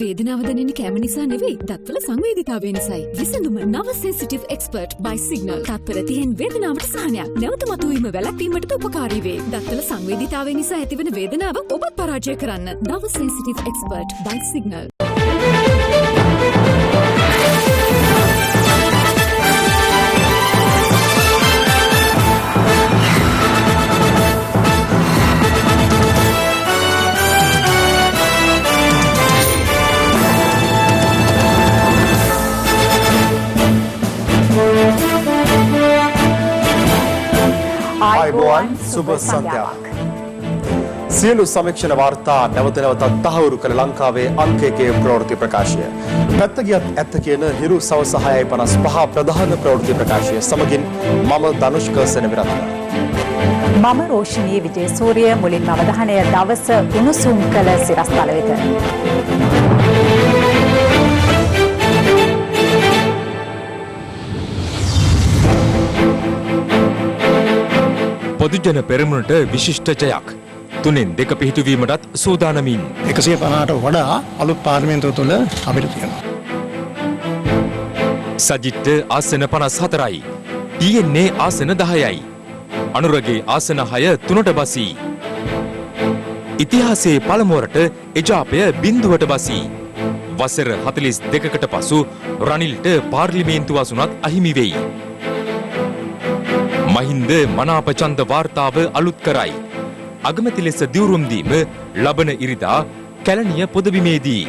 වේදනාව දැනෙන්නේ කැම නිසා නෙවෙයි, දත්වල සංවේදීතාවය නිසායි. විසඳුම නව සෙන්සිටිව් එක්ස්පර්ට් by සිග්නල්. තත්පර 30න් වේදනාවට සහනයක්. නැවත මතුවීම වැළැක්වීමට උපකාරී වේ. දත්වල සංවේදීතාවය නිසා ඇතිවන වේදනාව ඔබත් පරාජය කරන්න. නව සෙන්සිටිව් එක්ස්පර්ට් by සිග්නල්. ආයුබෝවන් සුබ සන්ධ්‍යාවක්. සියලු සමීක්ෂණ වාර්තා නැවත නැවතත් තහවුරු කළ ලංකාවේ අංක 1 ප්‍රවෘත්ති ප්‍රකාශය. පැත්ත ගියත් ඇත්ත කියන හිරු සවස 6:55 ප්‍රධාන ප්‍රවෘත්ති ප්‍රකාශය සමගින් මම ධනුෂ්ක සෙනවිරත්න. මම රෝෂිනී විජේසූරිය. මුලින්ම අවධානය දවස උණුසුම් කළ සිරස්තල වෙත. පොදුජන පෙරමුණට විශිෂ්ට ජයක්. 3-2 පිහිටුවීමටත් සූදානමින් 150ට වඩා අලුත් පාර්ලිමේන්තුව තුළ අපිට තියෙනවා. සජිත්ට ආසන 54යි. තියෙන්නේ ආසන 10යි. අනුරගේ ආසන 6 3ට බසී. ඉතිහාසයේ පළමුවරට එජාපය බිඳුවට බසී. වසර 42කට පසු රනිල්ට පාර්ලිමේන්තු අසුනත් අහිමි වෙයි. මහින්ද මනාප ඡන්ද වාර්තාව අලුත් කරයි. අගමැති ලෙස දිවුරුම් දීම ලබන ඉරිදා කැලණිය පොදබිමේදී.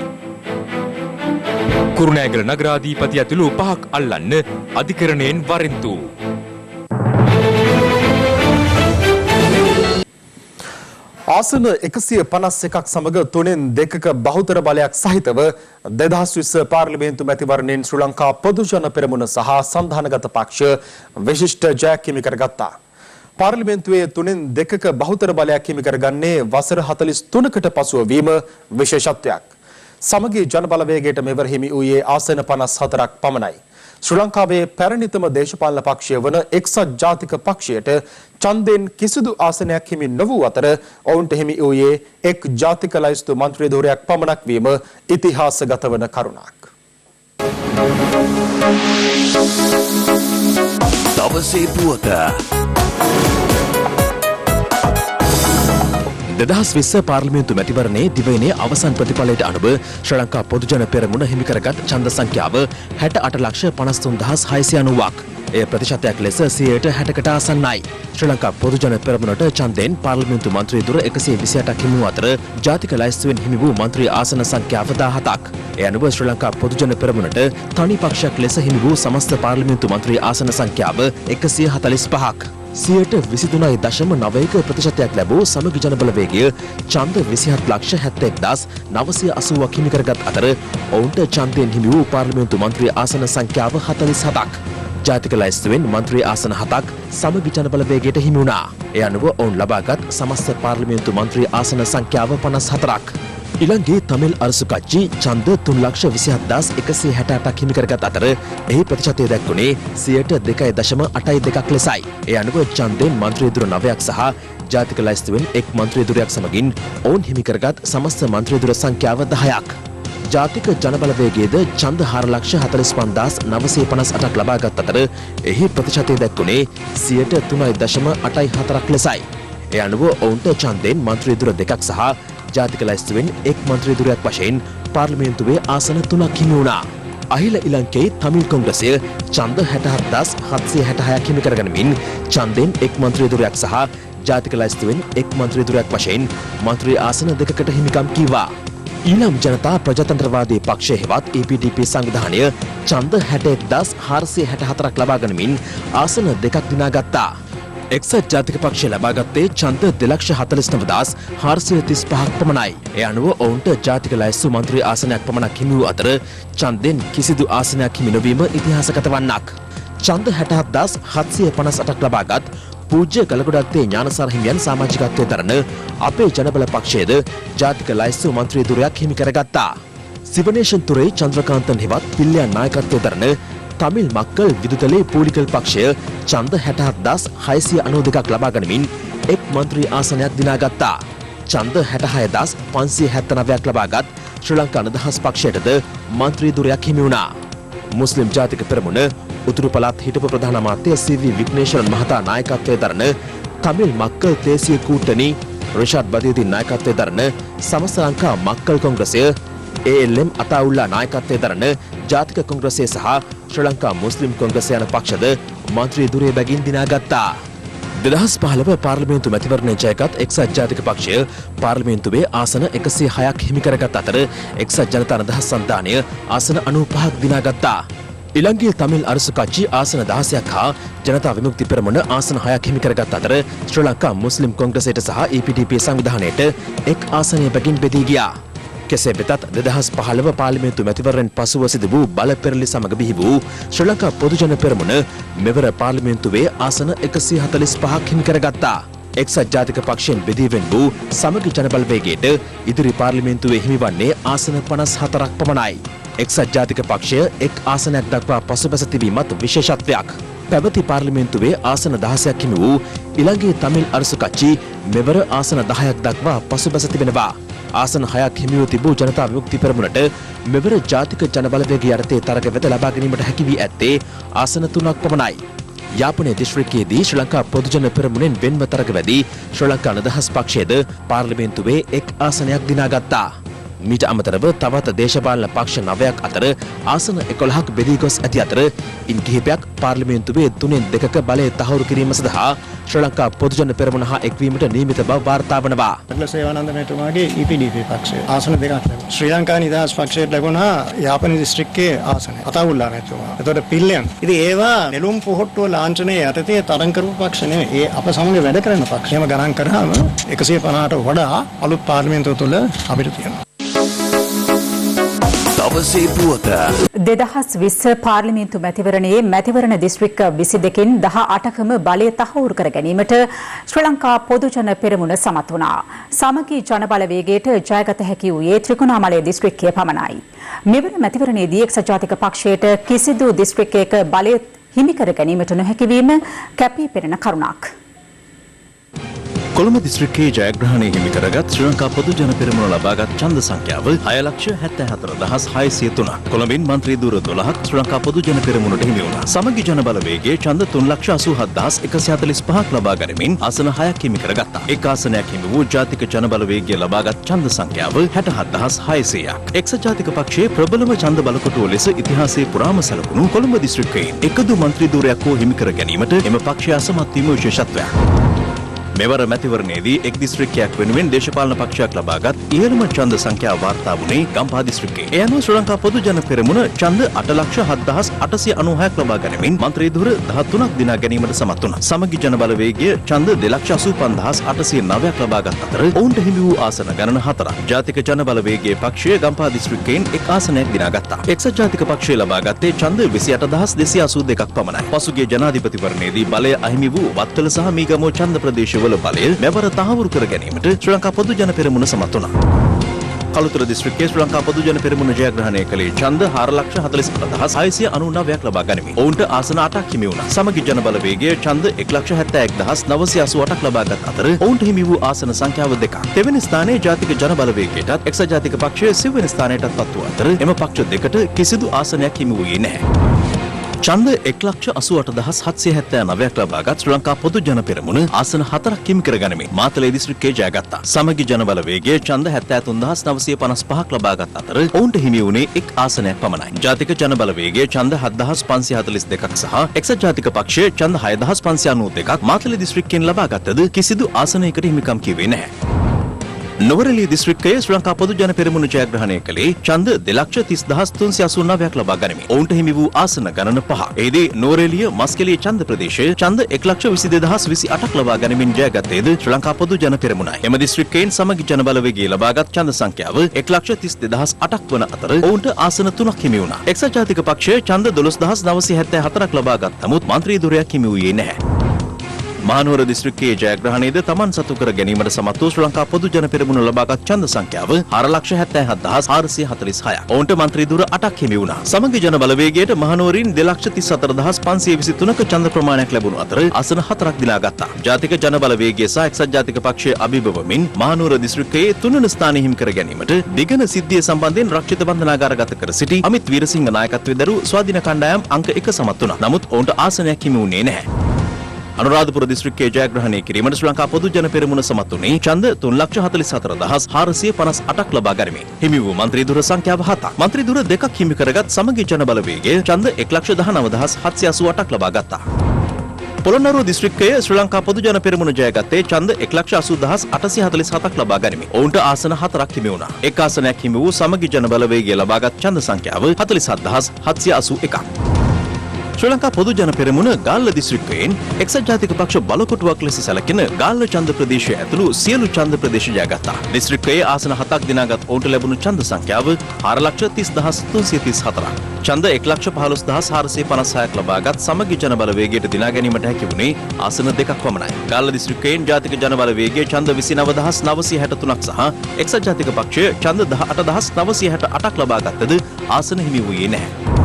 කුරුණෑගල නගරාධිපති ඇතුළු 5ක් අල්ලන්න අධිකරණයෙන් වරෙන්තු. ආසන 151ක් සමග 3-2ක බහුතර බලයක් සහිතව 2020 පාර්ලිමේන්තු මැතිවරණයෙන් ශ්‍රී ලංකා පොදුජන පෙරමුණ සහ සන්ධානගත පක්ෂ විශිෂ්ට ජයක් හිමි කරගත්තා. පාර්ලිමේන්තුවේ 3-2ක බහුතර බලයක් හිමි කරගන්නේ වසර 43කට පසුව වීම විශේෂත්වයක්. සමගී ජන බලවේගයට මෙවර හිමි වූයේ ආසන 54ක් පමණයි. ශ්‍රී ලංකාවේ පැරණිතම දේශපාලන පක්ෂය වන එක්සත් ජාතික පක්ෂයට ඡන්දෙන් කිසිදු ආසනයක් හිමි නොවූ අතර ඔවුන්ට හිමි වූයේ එක් ජාතික ලයිස්තු මන්ත්‍රී ධූරයක් පමණක් වීම ඉතිහාසගත වන කරුණක්. දවසේ පුවත 2020 පාර්ලිමේන්තු මැතිවරණයේ දිවයිනේ අවසන් ප්‍රතිඵලයට අනුව ශ්‍රී ලංකා පොදුජන පෙරමුණ හිමි කරගත් ඡන්ද සංඛ්‍යාව 68,53,690ක්. එය ප්‍රතිශතයක් ලෙස 60%කට ආසන්නයි. ශ්‍රී ලංකා පොදුජන පෙරමුණට ඡන්දෙන් පාර්ලිමේන්තු මන්ත්‍රී දුර 128ක් හිමි වූ අතර ජාතික ලයිස්තුවෙන් හිමි වූ මන්ත්‍රී ආසන සංඛ්‍යාව 17ක්. ඒ අනුව ශ්‍රී ලංකා පොදුජන පෙරමුණට තනි පක්ෂයක් ලෙස හිමි වූ සමස්ත පාර්ලිමේන්තු මන්ත්‍රී ආසන සංඛ්‍යාව 145ක්. 23.91% ලැබූ සමගි ජන බලවේගය ඡන්ද 27,71,980ක් හිමි කරගත් අතර ඔවුන්ට ඡන්දයෙන් හිමි වූ පාර්ලිමේන්තු මන්ත්‍රී ආසන සංඛ්‍යාව 47ක්. ජාතික ලයිස්තුවෙන් මන්ත්‍රී ආසන 7ක් සමගි ජන බලවේගයට හිමි වුණා. ඒ අනුව ඔවුන් ලබාගත් සමස්ත පාර්ලිමේන්තු මන්ත්‍රී ආසන සංඛ්‍යාව 54ක්. ඊළඟේ තමිල් අරසු කච්චි ඡන්ද 3,27,168ක් හිමි කරගත් අතර එහි ප්‍රතිශතය දැක්වුණේ 2.82ක් ලෙසයි. ඒ අනුව ඡන්දෙන් මන්ත්‍රී දුර 9ක් සහ ජාතික ලයිස්තුවෙන් එක් මන්ත්‍රී දුරයක් සමගින් ඔවුන් හිමි කරගත් සමස්ත මන්ත්‍රී දුර සංඛ්‍යාව 10ක්. ජාතික ජනබලවේගයේද ඡන්ද 4,45,958ක් ලබාගත් අතර එහි ප්‍රතිශතය දැක්වුණේ 3.84ක් ලෙසයි. ඒ අනුව ඔවුන්ට ඡන්දෙන් මන්ත්‍රී දුර 2ක් සහ ජාතික ලයිස්තුවෙන් එක් මන්ත්‍රී දුරයක් වශයෙන් පාර්ලිමේන්තුවේ ආසන 3ක් හිමි වුණා. අහිල ඉලංකේ තමිල් කොංග්‍රසය ඡන්ද 67,766ක් හිමි කරගනිමින් ඡන්දෙන් එක් මන්ත්‍රී දුරයක් සහ ජාතික ලයිස්තුවෙන් එක් මන්ත්‍රී දුරයක් වශයෙන් මන්ත්‍රී ආසන 2කට හිමිකම් කීවා. ඊළම් ජනතා ප්‍රජාතන්ත්‍රවාදී පක්ෂය හෙවත් EPDP සංවිධානය ඡන්ද 61,464ක් ලබා ගනිමින් ආසන 2ක් දිනාගත්තා. එක්සත් ජාතික පක්ෂය ලබාගත්තේ ඡන්ද 2,49,435ක් පමණයි. ඒ අනුව ඔවුන්ට ජාතික ලයිස්තු මන්ත්‍රී ආසනයක් පමණක් හිමි වූ අතර ඡන්දෙන් කිසිදු ආසනයක් හිමි නොවීම ඉතිහාසගත වන්නක්. ඡන්ද 67,758ක් ලබාගත් පූජ්‍ය ගලගොඩත්තේ ඥානසාර හිමියන් සමාජිකත්වයේ දරන අපේ ජනබල පක්ෂයේද ජාතික ලයිස්තු මන්ත්‍රී ධුරයක් හිමි කරගත්තා. සිවනේෂන් තුරේ චන්ද්‍රකාන්තන් හෙවත් පිල්ලයන් නායකත්වයේ දරන තමිල් මක්කල් විදුතලේ පූලිකල් පක්ෂය ඡන්ද 67,692ක් ලබා ගනිමින් එක් මන්ත්‍රී ආසනයක් දිනාගත්තා. ඡන්ද 66,579ක් ලබාගත් ශ්‍රී ලංකා නිදහස් පක්ෂයටද මන්ත්‍රී ධුරයක් හිමි වුණා. මුස්ලිම් ජාතික පෙරමුණ උතුරු පළාත් හිටපු ප්‍රධාන අමාත්‍ය සී.වී. විග්නේශ්වරන් මහතා නායකත්වයේ දරන තමිල් මක්කල් දේශීය කූට්ටනි රිෂාඩ් බදියුදීන් නායකත්වයේ දරන සමස්ත ලංකා මක්කල් කොංග්‍රසය ALM අතාඋල්ලා නායකත්වයේ දරන ජාතික කොංග්‍රසය සහ ශ්‍රී ලංකා මුස්ලිම් කොංග්‍රසය යන පක්ෂද මන්ත්‍රී ධුරය බැගින් දිනාගත්තා. 2015 පාර්ලිමේන්තු මැතිවරණය ජයගත් එක්සත් ජාතික පක්ෂය පාර්ලිමේන්තුවේ ආසන 106ක් හිමි කරගත් අතර එක්සත් ජනතා නිදහස් සන්ධානය ආසන 95ක් දිනාගත්තා. ඉලංගයේ තමිල් අරසු කච්චි ආසන 16ක් හා ජනතා විමුක්ති පෙරමුණ ආසන 6ක් හිමි කරගත් අතර ශ්‍රී ලංකා මුස්ලිම් කොංග්‍රසයට සහ EPDP සංවිධානයට එක් ආසනය බැගින් බෙදී ගියා. කෙසේ වෙතත් 2015 පාර්ලිමේන්තු මැතිවරණයෙන් පසුව සිදු වූ බල පෙරළි සමග බිහි වූ ශ්‍රී ලංකා පොදුජන පෙරමුණ මෙවර පාර්ලිමේන්තුවේ ආසන 145ක් හිමි කරගත්තා. එක්සත් ජාතික පක්ෂයෙන් බෙදී වෙන් වූ සමගි ජනබලවේගයට ඉදිරි පාර්ලිමේන්තුවේ හිමිවන්නේ ආසන 54ක් පමණයි. එක්සත් ජාතික පක්ෂය එක් ආසනයක් දක්වා පසුබැස තිබීමත් විශේෂත්වයක්. පැවති පාර්ලිමේන්තුවේ ආසන 16ක් හිමි වූ ඉලංගයේ තමිල් අරසු කච්චි මෙවර ආසන 10ක් දක්වා පසුබැස තිබෙනවා. ආසන 6ක් හිමිව තිබූ ජනතා විමුක්ති පෙරමුණට මෙවර ජාතික ජනබලවේග යටතේ තරග වෙත ලබා ගැනීමට හැකි වී ඇත්තේ ආසන 3ක් පමණයි. යාපනයේ දිස්ත්‍රික්කයේදී ශ්‍රී ලංකා පොදුජන පෙරමුණෙන් වෙන්ව තරග වැදී ශ්‍රී ලංකා නිදහස් පක්ෂයේද පාර්ලිමේන්තුවේ එක් ආසනයක් දිනාගත්තා. මීට අමතරව තවත් දේශපාලන පක්ෂ 9ක් අතර ආසන 11ක් බෙදී ගොස් ඇති අතර ඉන් කිහිපයක් පාර්ලිමේන්තුවේ 3/2ක බලය තහවුරු කිරීම සඳහා ශ්‍රී ලංකා පොදුජන පෙරමුණ හා එක්වීමට නියමිත බව වාර්තා වනවා. සේවානන්ද මැතිතුමාගේ EPDP පක්ෂය ආසන 2ක් ලැබුණා. ශ්‍රී ලංකා නිදහස් පක්ෂයට ලැබුණා යාපන දිස්ත්‍රික්කයේ ආසනය. අතාඋල්ලා මැතිතුමා. එතකොට පිල්ලෙන්. ඉතින් ඒවා නෙළුම් පොහොට්ටුව ලාංඡනයේ යටතේ තරඟ කරපු පක්ෂ නෙවෙයි. ඒ අප සමග වැඩ කරන පක්ෂ. එහෙම ගණන් කරාම 150ට වඩා අලුත් පාර්ලිමේන්තුව තුළ අපිට තියෙනවා. දවසේ පුවත 2020 පාර්ලිමේන්තු මැතිවරණයේ මැතිවරණ දිස්ත්‍රික්ක 22කින් 18කම බලය තහවුරු කර ගැනීමට ශ්‍රී ලංකා පොදුජන පෙරමුණ සමත් වුණා. සමගි ජනබලවේගයට ජයගත හැකි වූයේ ත්‍රිකුණාමලය දිස්ත්‍රික්කය පමණයි. මෙවර මැතිවරණයේදී එක්සත් ජාතික පක්ෂයට කිසිදු දිස්ත්‍රික්කයක බලය හිමි කර ගැනීමට නොහැකි වීම කැපී පෙනෙන කරුණක්. කොළඹ දිස්ත්‍රික්කයේ ජයග්‍රහණය හිමි කරගත් ශ්‍රී ලංකා පොදුජන පෙරමුණ ලබාගත් ඡන්ද සංඛ්‍යාව 6,74,603ක්. කොළඹින් මන්ත්‍රී ධුර 12ක් ශ්‍රී ලංකා පොදුජන පෙරමුණට හිමි වුණා. සමගි ජන බලවේගයේ ඡන්ද 3,87,145ක් ලබා ගනිමින් ආසන 6ක් හිමි කරගත්තා. එක් ආසනයක් හිමි වූ ජාතික ජන බලවේගය ලබාගත් ඡන්ද සංඛ්‍යාව 67,600ක්. එක්සත් ජාතික පක්ෂයේ ප්‍රබලම ඡන්ද බලකොටුව ලෙස ඉතිහාසයේ පුරාම සැලකුණු කොළඹ දිස්ත්‍රික්කයෙන් එකදු මන්ත්‍රී ධුරයක් හෝ හිමි කර ගැනීමට එම පක්ෂය අසමත් වීම විශේෂත්වයක්. මෙවර මැතිවරණයේදී එක් දිස්ත්‍රික්කයක් වෙනුවෙන් දේශපාලන පක්ෂයක් ලබාගත් ඉහළම ඡන්ද සංඛ්‍යාව වාර්තා වුණේ ගම්පහ දිස්ත්‍රික්කයේ. ඒ අනුව ශ්‍රී ලංකා පොදුජන පෙරමුණ ඡන්ද 8,07,896ක් ලබා ගැනීමෙන් මන්ත්‍රී ධුර 13ක් දිනා ගැනීමට සමත් වුණා. සමගි ජන බලවේගය ඡන්ද 2,85,809ක් ලබාගත් අතර ඔවුන්ට හිමි වූ ආසන ගණන 4ක්. ජාතික ජන බලවේගයේ පක්ෂය ගම්පහ දිස්ත්‍රික්කයෙන් එක් ආසනයක් දිනාගත්තා. එක්සත් ජාතික පක්ෂය ලබාගත්තේ ඡන්ද 28,282ක් පමණයි. පසුගිය ජනාධිපතිවරණයේදී බලය අහිමි වූ වත්තල සහ මීගමෝ ඡන්ද ප්‍රදේශවල බලය මෙවර තහවුරු කර ගැනීමට ශ්‍රී ලංකා පොදුජන පෙරමුණ සමත් වුණා. කළුතර දිස්ත්‍රික්කයේ ශ්‍රී ලංකා පොදුජන පෙරමුණ ජයග්‍රහණය කළේ ඡන්ද 4,45,690ක් ලබා ගනිමින් ඔවුන්ට ආසන 8ක් හිමි වුණා. සමගි ජන බලවේගය ඡන්ද 1,71,988ක් ලබාගත් අතර ඔවුන්ට හිමි වූ ආසන සංඛ්‍යාව 2ක්. දෙවැනි ස්ථානයේ ජාතික ජන බලවේගයටත් එක්සත් ජාතික පක්ෂය සිව්වැනි ස්ථානයටත් පත් වූ අතර එම පක්ෂ දෙකට කිසිදු ආසනයක් හිමි වූයේ නැහැ. ඡන්ද 1,88,779ක් ලබාගත් ශ්‍රී ලංකා පොදුජන පෙරමුණ ආසන 4ක් හිමි කර ගනිමින් මාතලේ දිස්ත්‍රික්කයේ ජයගත්තා. සමගි ජන බලවේගයේ ඡන්ද 73,955ක් ලබාගත් අතර ඔවුන්ට හිමි වුණේ එක් ආසනයක් පමණයි. ජාතික ජන බලවේගයේ ඡන්ද 7,542ක් සහ එක්සත් ජාතික පක්ෂයේ ඡන්ද 6,592ක් මාතලේ දිස්ත්‍රික්කයෙන් ලබාගත්තද කිසිදු ආසනයකට හිමිකම් කිව්වේ නැහැ. නොවරෙලිය දිස්ත්‍රික්කයේ ශ්‍රී ලංකා පොදුජන පෙරමුණ ජයග්‍රහණය කළේ ඡන්ද 2,30,389ක් ලබා ගනිමින් ඔවුන්ට හිමි වූ ආසන ගණන 5ක්. එෙහිදී නොවරෙලිය මස්කෙලිය ඡන්ද ප්‍රදේශයේ ඡන්ද 1,22,028ක් ලබා ගනිමින් ජයගත්තේද ශ්‍රී ලංකා පොදුජන පෙරමුණයි. එම දිස්ත්‍රික්කයෙන් සමගි ජන බලවේගය ලබාගත් ඡන්ද සංඛ්‍යාව 1,32,008ක් වන අතර ඔවුන්ට ආසන 3ක් හිමි වුණා. එක්සත් ජාතික පක්ෂය ඡන්ද 12,974ක් ලබාගත් නමුත් මන්ත්‍රී ධුරයක් හිමි වූයේ නැහැ. මහනුවර දිස්ත්‍රික්කයේ ජයග්‍රහණයේද තමන් සතු කර ගැනීමට සමත් වූ ශ්‍රී ලංකා පොදු ජන පෙරමුණ ලබාගත් ඡන්ද සංඛ්‍යාව 4,77,446. ඔවුන්ට මන්ත්‍රී දුර 8ක් හිමි වුණා. සමගි ජන බලවේගයට මහනුවරින් 2,34,523ක ඡන්ද ප්‍රමාණයක් ලැබුණු අතර ආසන 4ක් දිනාගත්තා. ජාතික ජන බලවේගය සහ එක්සත් ජාතික පක්ෂයේ අභිබවමින් මහනුවර දිස්ත්‍රික්කයේ 3 වන ස්ථානය හිමි කර ගැනීමට දිගන සිද්ධිය සම්බන්ධයෙන් රක්ෂිත බන්ධනාගාරගත කර සිටි අමිත් වීරසිංහ නායකත්වයේ දරූ ස්වාධීන කණ්ඩායම් අංක 1 සමත් වුණා. නමුත් ඔවුන්ට ආසනයක් හිමි වුණේ නැහැ. අනුරාධපුර දිස්ත්‍රික්කයේ ජයග්‍රහණය කිරීමට ශ්‍රී ලංකා පොදු ජන පෙරමුණ සමත් වුණේ ඡන්ද 3,44,458ක් ලබා ගනිමින්. හිමි වූ මන්ත්‍රී දුර සංඛ්‍යාව 7ක්. මන්ත්‍රී දුර 2ක් හිමි කරගත් සමගි ජන බලවේගය ඡන්ද 1,19,788ක් ලබා ගත්තා. පොළොන්නරුව දිස්ත්‍රික්කයේ ශ්‍රී ලංකා පොදු ජන පෙරමුණ ජයගත්තේ ඡන්ද 1,80,847ක් ලබා ගනිමින්. ඔවුන්ට ආසන 4ක් හිමි වුණා. එක් ආසනයක් හිමි වූ සමගි ජන බලවේගය ලබාගත් ඡන්ද සංඛ්‍යාව 47,781ක්. ශ්‍රී ලංකා පොදු ජන පෙරමුණ ගාල්ල දිස්ත්‍රික්කයෙන් එක්සත් ජාතික පක්ෂ බලකොටුවක් ලෙස සැලකෙන ගාල්ල ඡන්ද ප්‍රදේශය ඇතුළු සියලු ඡන්ද ප්‍රදේශ ජයගත්තා. දිස්ත්‍රික්කයේ ආසන 7ක් දිනාගත් ඔවුන්ට ලැබුණු ඡන්ද සංඛ්‍යාව 4,30,334ක්. ඡන්ද 1,15,456ක් ලබාගත් සමගි ජන බලවේගයට දිනා ගැනීමට හැකි වුණේ ආසන 2ක් පමණයි. ගාල්ල දිස්ත්‍රික්කයෙන් ජාතික ජන බලවේගයේ ඡන්ද 29,963ක් සහ එක්සත් ජාතික පක්ෂය ඡන්ද 18,968ක් ලබාගත්තද ආසන හිමි වූයේ නැහැ.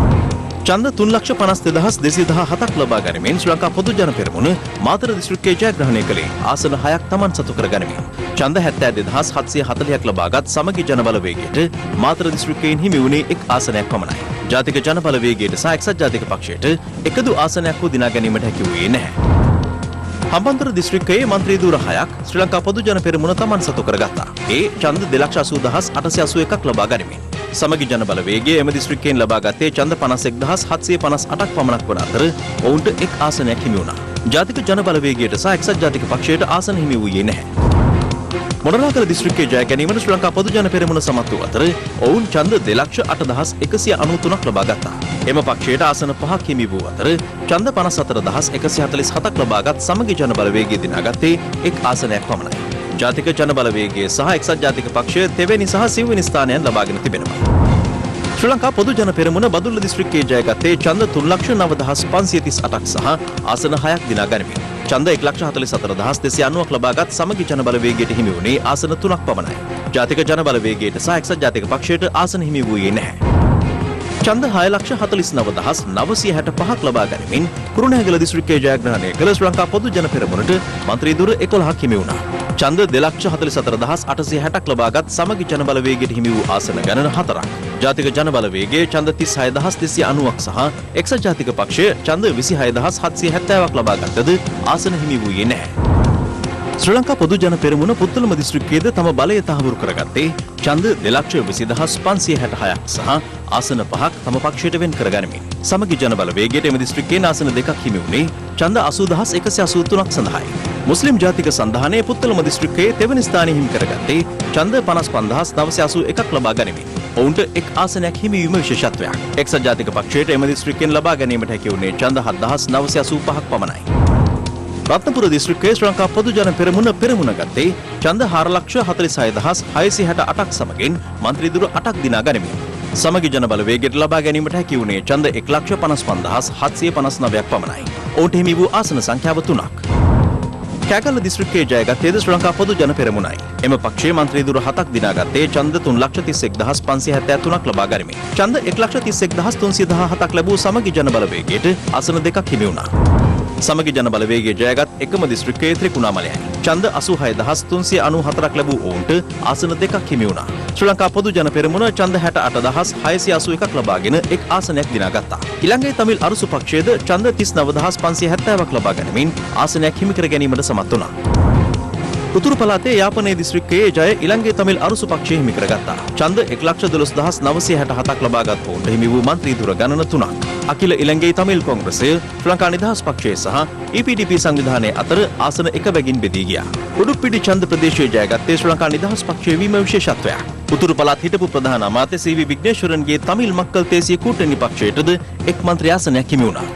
ඡන්ද 3,52,217ක් ලබා ගනිමින් ශ්‍රී ලංකා පොදු ජන පෙරමුණ මාතර දිස්ත්‍රික්කයේ ජයග්‍රහණය කළේ ආසන 6ක් තමන් සතු කර ගනිමින්. ඡන්ද 72,740ක් ලබාගත් සමගි ජන බලවේගයට මාතර දිස්ත්‍රික්කයෙන් හිමි වුණේ එක් ආසනයක් පමණයි. ජාතික ජන බලවේගයට සහ එක්සත් ජාතික පක්ෂයට එකදු ආසනයක් වූ දිනා ගැනීමට හැකි වූයේ නැහැ. හම්බන්තොට දිස්ත්‍රික්කයේ මන්ත්‍රී ධූර 6ක් ශ්‍රී ලංකා පොදු ජන පෙරමුණ තමන් සතු කරගත්තා. ඒ ඡන්ද 2,80,881ක් ලබා ගනිමින්. සමගි ජන බලවේගය එම දිස්ත්‍රික්කයෙන් ලබාගත්තේ ඡන්ද 51,758ක් පමණක් වන අතර ඔවුන්ට එක් ආසනයක් හිමි වුණා. ජාතික ජන බලවේගයට සහ එක්සත් ජාතික පක්ෂයට ආසන හිමි වූයේ නැහැ. මොණරාගල දිස්ත්‍රික්කයේ ජය ගැනීමට ශ්‍රී ලංකා පොදු ජන පෙරමුණ සමත් වූ අතර ඔවුන් ඡන්ද 2,08,193ක් ලබා ගත්තා. එම පක්ෂයට ආසන 5ක් හිමි වූ අතර ඡන්ද 54,147ක් ලබාගත් සමගි ජන බලවේගය දිනාගත්තේ එක් ආසනයක් පමණයි. ජාතික ජන බලවේගය සහ එක්සත් ජාතික පක්ෂය තෙවැනි සහ සිව්වෙනි ස්ථානයන් ලබාගෙන තිබෙනවා. ශ්‍රී ලංකා පොදු ජන පෙරමුණ බදුල්ල දිස්ත්‍රික්කයේ ජයගත්තේ ඡන්ද 3,09,538ක් සහ ආසන 6ක් දිනා ගනිමින්. ඡන්ද 1,44,290ක් ලබාගත් සමගි ජන බලවේගයට හිමි වුණේ ආසන 3ක් පමණයි. ජාතික ජන බලවේගයට සහ එක්සත් ජාතික පක්ෂයට ආසන හිමි වූයේ නැහැ. ඡන්ද 6,49,965ක් ලබා ගනිමින් කුරුණෑගල දිස්ත්‍රික්කයේ ජයග්‍රහණය කළ ශ්‍රී ලංකා පොදු ජන පෙරමුණට මන්ත්‍රී දුර 11ක් හිමි වුණා. ඡන්ද 2,44,860ක් ලබාගත් සමගි ජන බලවේගයට හිමි වූ ආසන ගණන 4ක්. ජාතික ජන බලවේගයේ ඡන්ද 36,290ක් සහ එක්සත් ජාතික පක්ෂය ඡන්ද 26,770ක් ලබාගත්තද ආසන හිමි වූයේ නැහැ. ශ්‍රී ලංකා පොදු ජන පෙරමුණ පුත්තලම දිස්ත්‍රික්කයේද තම බලය තහවුරු කරගත්තේ ඡන්ද 2,20,566ක් සහ ආසන 5ක් තම පක්ෂයට වෙන් කරගනිමින්. සමගි ජන බලවේගයට එම දිස්ත්‍රික්කයෙන් ආසන 2ක් හිමි වුණේ ඡන්ද 80,183ක් සඳහායි. මුස්ලිම් ජාතික සන්ධානයේ පුත්තලම දිස්ත්‍රික්කයේ තෙවැනි ස්ථානය හිමි කරගත්තේ ඡන්ද 55,981ක් ලබා ගනිමින්. ඔවුන්ට එක් ආසනයක් හිමිවීම විශේෂත්වයක්. එක්සත් ජාතික පක්ෂයට එම දිස්ත්‍රික්කයෙන් ලබා ගැනීමට හැකි වුණේ ඡන්ද 7,985ක් පමණයි. රත්නපුර දිස්ත්‍රික්කයේ ශ්‍රී ලංකා පොදු ජන පෙරමුණ ගත්තේ ඡන්ද 4,46,668ක් සමගින් මන්ත්‍රී දුර 8ක් දිනා ගනිමින්. සමගි ජන බලවේගයට ලබා ගැනීමට හැකි වුණේ ඡන්ද 1,55,759ක් පමණයි. ඔවුන්ට හිමි වූ ආසන සංඛ්‍යාව 3ක්. කෑගල්ල දිස්ත්‍රික්කයේ ජයගත්තේද ශ්‍රී ලංකා පොදු ජන පෙරමුණයි. එම පක්ෂයේ මන්ත්‍රී දුර 7ක් දිනාගත්තේ ඡන්ද 3,31,573ක් ලබා ගනිමින්. ඡන්ද 1,31,317ක් ලැබූ සමගි ජන බලවේගයට ආසන 2ක් හිමි වුණා. සමගි ජන බලවේගයේ ජයගත් එකම දිස්ත්‍රික්කයේ ත්‍රිකුණාමලයයි. ඡන්ද 86,394ක් ලැබූ ඔවුන්ට ආසන 2ක් හිමි වුණා. ශ්‍රී ලංකා පොදු ජන පෙරමුණ ඡන්ද 68,681ක් ලබාගෙන එක් ආසනයක් දිනාගත්තා. ඊළඟේ තමිල් අරුසු පක්ෂයේද ඡන්ද 39,570ක් ලබා ගැනීමෙන් ආසනයක් හිමි කර ගැනීමට සමත් වුණා. උතුරු පළාතේ යාපනයේ දිස්ත්‍රික්කයේ ජය ඊළඟේ තමිල් අරුසු පක්ෂය හිමි කරගත්තා. ඡන්ද 1,12,967ක් ලබාගත් ඔවුන්ට හිමි වූ මන්ත්‍රී දුර ගණන 3ක්. අකිල ඊළඟේ තමිල් කොංග්‍රසය, ශ්‍රී ලංකා නිදහස් පක්ෂය සහ EPDP සංවිධානයේ අතර ආසන 1 බැගින් බෙදී ගියා. උඩුපිටි ඡන්ද ප්‍රදේශයේ ජයගත්තේ ශ්‍රී ලංකා නිදහස් පක්ෂයේ වීම විශේෂත්වයක්. උතුරු පළාත් හිටපු ප්‍රධාන අමාත්‍ය සී.වී. විග්නේශ්වරන්ගේ තමිල් මක්කල් තේසිය කූටණි පක්ෂයටද එක් මන්ත්‍රී ආසනයක් හිමි වුණා.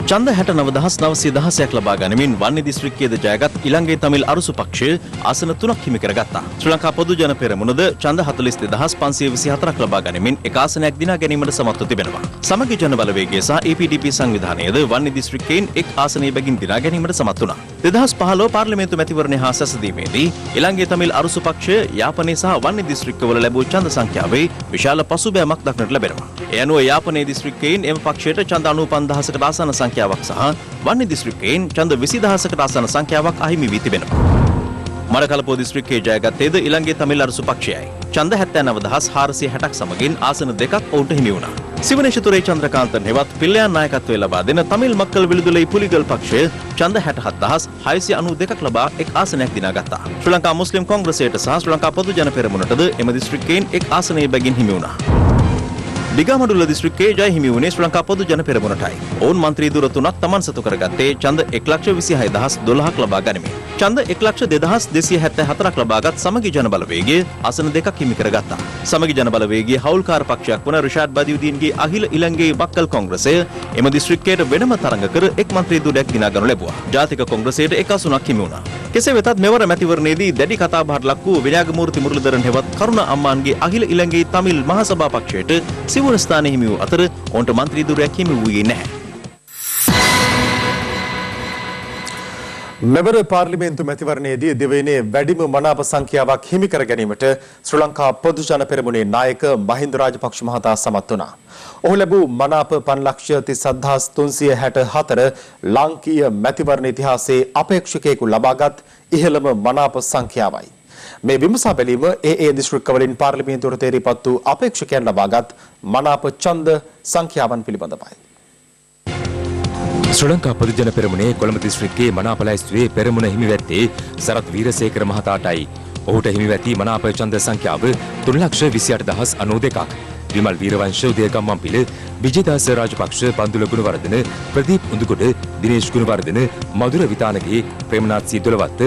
ඡන්ද 69916ක් ලබා ගනිමින් වන්නි දිස්ත්‍රික්කයේද ජයගත් ඉලංගේ තමිල් අරුසු පක්ෂය ආසන 3ක් හිමි කරගත්තා. ශ්‍රී ලංකා පොදු ජන පෙරමුණද ඡන්ද 42524ක් ලබා ගනිමින් එක ආසනයක් දිනා ගැනීමට සමත්ව තිබෙනවා. සමගි ජන බලවේගය සහ APDP සංවිධානයද වන්නි දිස්ත්‍රික්කයෙන් එක් ආසනයක බැගින් දිනා ගැනීමට සමත් වුණා. 2015 පාර්ලිමේන්තු මැතිවරණය හා සැසඳීමේදී ඉලංගේ තමිල් අරුසු පක්ෂය යාපනයේ සහ වන්නි දිස්ත්‍රික්කවල ලැබූ ඡන්ද සංඛ්‍යාවේ විශාල පසුබෑමක් දක්නට ලැබෙනවා. ඒ අනුව යාපනයේ දිස්ත්‍රික්කයෙන් එම පක්ෂයට ඡන්ද 95000කට ආසන සංඛ්‍යාවක් සහ වන්නි දිස්ත්‍රික්කයෙන් ඡන්ද 20000කට ආසන සංඛ්‍යාවක් අහිමි වී තිබෙනවා. මරකලපුව දිස්ත්‍රික්කයේ ජයගත්තේද ඉලංගේ තමිල් අරුසු පක්ෂයයි. ඡන්ද 79460ක් සමගින් ආසන දෙකක් ඔවුන්ට හිමි වුණා. සිවනේශතුරේ චන්ද්‍රකාන්තන් හෙවත් පිල්ලයන් නායකත්වය ලබා දෙන තමිල් මක්කල් විලිදුලේ පුලිගල් පක්ෂය ඡන්ද 67692ක් ලබා එක් ආසනයක් දිනාගත්තා. ශ්‍රී ලංකා මුස්ලිම් කොංග්‍රසයට සහ ශ්‍රී ලංකා පොදු ජන පෙරමුණටද එම දිස්ත්‍රික්කයෙන් එක් ආසනයේ බැගින් හිමි වුණා. දිගමඩුල්ල දිස්ත්‍රික්කයේ ජය හිමි වුණේ ශ්‍රී ලංකා පොදු ජන පෙරමුණටයි. ඔවුන් මන්ත්‍රී දුර 3ක් තමන් සතු කරගත්තේ ඡන්ද 126012ක් ලබා ගනිමින්. ඡන්ද 12274ක් ලබාගත් සමගි ජන බලවේගය ආසන දෙකක් හිමි කරගත්තා. සමගි ජන බලවේගයේ හවුල්කාර පක්ෂයක් වන රිෂාඩ් බදියුදීන්ගේ අහිල ඉලංගේ මක්කල් කොංග්‍රසය එම දිස්ත්‍රික්කයට වෙනම තරඟ කර එක් මන්ත්‍රී දුරයක් දිනා ගනු ලැබුවා. ජාතික කොංග්‍රසයට එක ආසනක් හිමි වුණා. කෙසේ වෙතත් මෙවර මැතිවරණයේදී දැඩි කතාබහට ලක් වූ විනායකමූර්ති මුරලිදරන් හෙවත් කරුණ අම්මාන්ගේ අහිල ඉලංගේ තමිල් මහසභා පක්ෂයට සිවුර ස්ථානයේ හිමි වූ අතර ඔවුන්ට මන්ත්‍රී දුරයක් හිමි වූයේ නැහැ. මෙවර පාර්ලිමේන්තු මැතිවරණයේදී දෙවයිනේ වැඩිම මනාප සංඛ්‍යාවක් හිමි කර ගැනීමට ශ්‍රී ලංකා පොදු ජන පෙරමුණේ නායක මහින්ද රාජපක්ෂ මහතා සමත් වුණා. ඔහු ලැබූ මනාප 5,37,64 ලාංකීය මැතිවරණ ඉතිහාසයේ අපේක්ෂකයෙකු ලබාගත් ඉහළම මනාප සංඛ්‍යාවයි. මේ විමසා බැලීම ඒ දිස්ත්‍රික්කවලින් පාර්ලිමේන්තුවට තේරීපත් වූ අපේක්ෂකයන් ලබාගත් මනාප ඡන්ද සංඛ්‍යාවන් පිළිබඳවයි. ශ්‍රී ලංකා පොදු ජන පෙරමුණේ කොළඹ දිස්ත්‍රික්කයේ මනාප ලැයිස්තුවේ පෙරමුණ හිමිවැත්තේ සරත් වීරසේකර මහතාටයි. ඔහුට හිමිවැති මනාප ඡන්ද සංඛ්‍යාව 3,28,092ක්. විමල් වීරවංශ, උදයගම්මන්පිල, විජේදාස රාජපක්ෂ, බන්දුල ගුණවර්ධන, ප්‍රදීප් උඳුගොඩ, දිනේෂ් ගුණවර්ධන, මధుර විතානගේ, ප්‍රේමනාත් සීදොලවත්ත,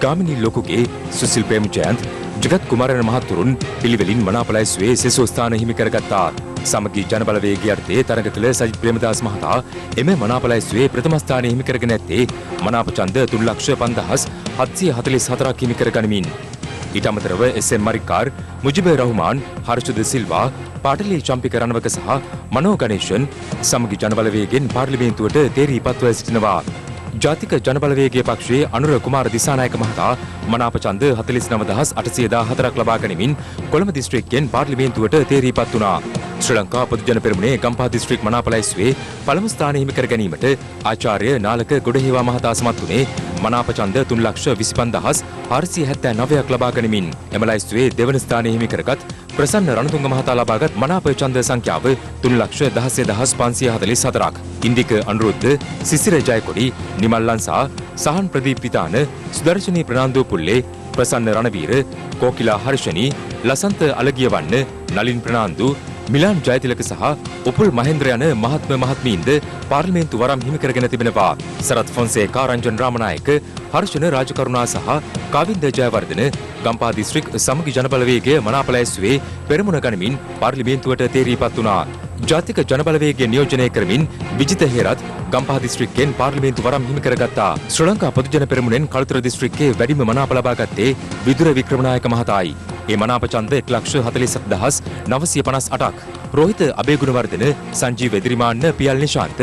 ගාමිණී ලොකුගේ, සුසිල් ප්‍රේමජයන්ත්, ජගත් කුමාරයන් මහතුරුන් පිළිවෙලින් මනාප ලැයිස්තුවේ සෙසු ස්ථාන හිමි කරගත්තා. සමගි ජන බලවේගය යටතේ තරඟ කළ සජිත් ප්‍රේමදාස මහතා එම මනාප ලැයිස්තුවේ ප්‍රථම ස්ථානය හිමි කරගෙන ඇත්තේ මනාප ඡන්ද 3,50,744ක් හිමි කර ගනිමින්. ඊට අමතරව එස්.එම්. මරිකාර්, මුජිබර් රහ්මාන්, හර්ෂද සිල්වා, පාටලී චම්පික රණවක සහ මනෝ ගණේෂන් සමගි ජන බලවේගයෙන් පාර්ලිමේන්තුවට තේරීපත්ව සිටිනවා. ජාතික ජන බලවේගයේ පක්ෂයේ අනුර කුමාර දිසානායක මහතා මනාප ඡන්ද 49814ක් ලබා ගැනීමෙන් කොළඹ දිස්ත්‍රික්කයෙන් පාර්ලිමේන්තුවට තේරීපත් වුණා. ශ්‍රී ලංකා පොදු ජන පෙරමුණේ ගම්පහ දිස්ත්‍රික් මනාප ලැයිස්තුවේ පළමු ස්ථානය හිමි කර ගැනීමට ආචාර්ය නාලක ගොඩහේවා මහතා සමත් වුණේ මනාප ඡන්ද 3,25,479ක් ලබා ගැනීමෙන්. එම ලැයිස්තුවේ දෙවන ස්ථානය හිමි කරගත් ප්‍රසන්න රණතුංග මහතා ලබාගත් මනාප ඡන්ද සංඛ්‍යාව 3,16,144ක්. ඉන්දික අනුරුද්ධ, සිසිර ජයකොඩි, නිමල් ලංසා, සහන් ප්‍රදීප් විතාන, සුදර්ශනී ප්‍රනාන්දු පුල්ලේ, ප්‍රසන්න රණවීර, කෝකිලා හර්ෂණී, ලසන්ත අලගියවන්න, නලින් ප්‍රනාන්දු, මිලාන් ජයතිලක සහ උපුල් මහෙන්ද්‍ර යන මහත්ම මහත්මීන්ද පාර්ලිමේන්තු වරම් හිමි කරගෙන තිබෙනවා. සරත් ෆොන්සේකා, රංජන් රාමනායක, හර්ෂණ රාජකරුණා සහ කාවින්ද ජයවර්ධන ගම්පහ දිස්ත්‍රික් සමගි ජන බලවේගය මනාප ලැයිස්තුවේ පෙරමුණ ගනිමින් පාර්ලිමේන්තුවට තේරීපත් වුණා. ජාතික ජන බලවේගය නියෝජනය කරමින් විජිත හේරත් ගම්පහ දිස්ත්‍රික්කයෙන් පාර්ලිමේන්තු වරම් හිමි කරගත්තා. ශ්‍රී ලංකා පොදු ජන පෙරමුණෙන් කළුතර දිස්ත්‍රික්කයේ වැඩිම මනාප ලබා ගත්තේ විදුර වික්‍රමනායක මහතායි. ඒ මනාප ඡන්ද 1,47,958ක්. රෝහිත අබේගුණවර්ධන, සංජීව එදිරිමාන්න, පියල් නිශාන්ත,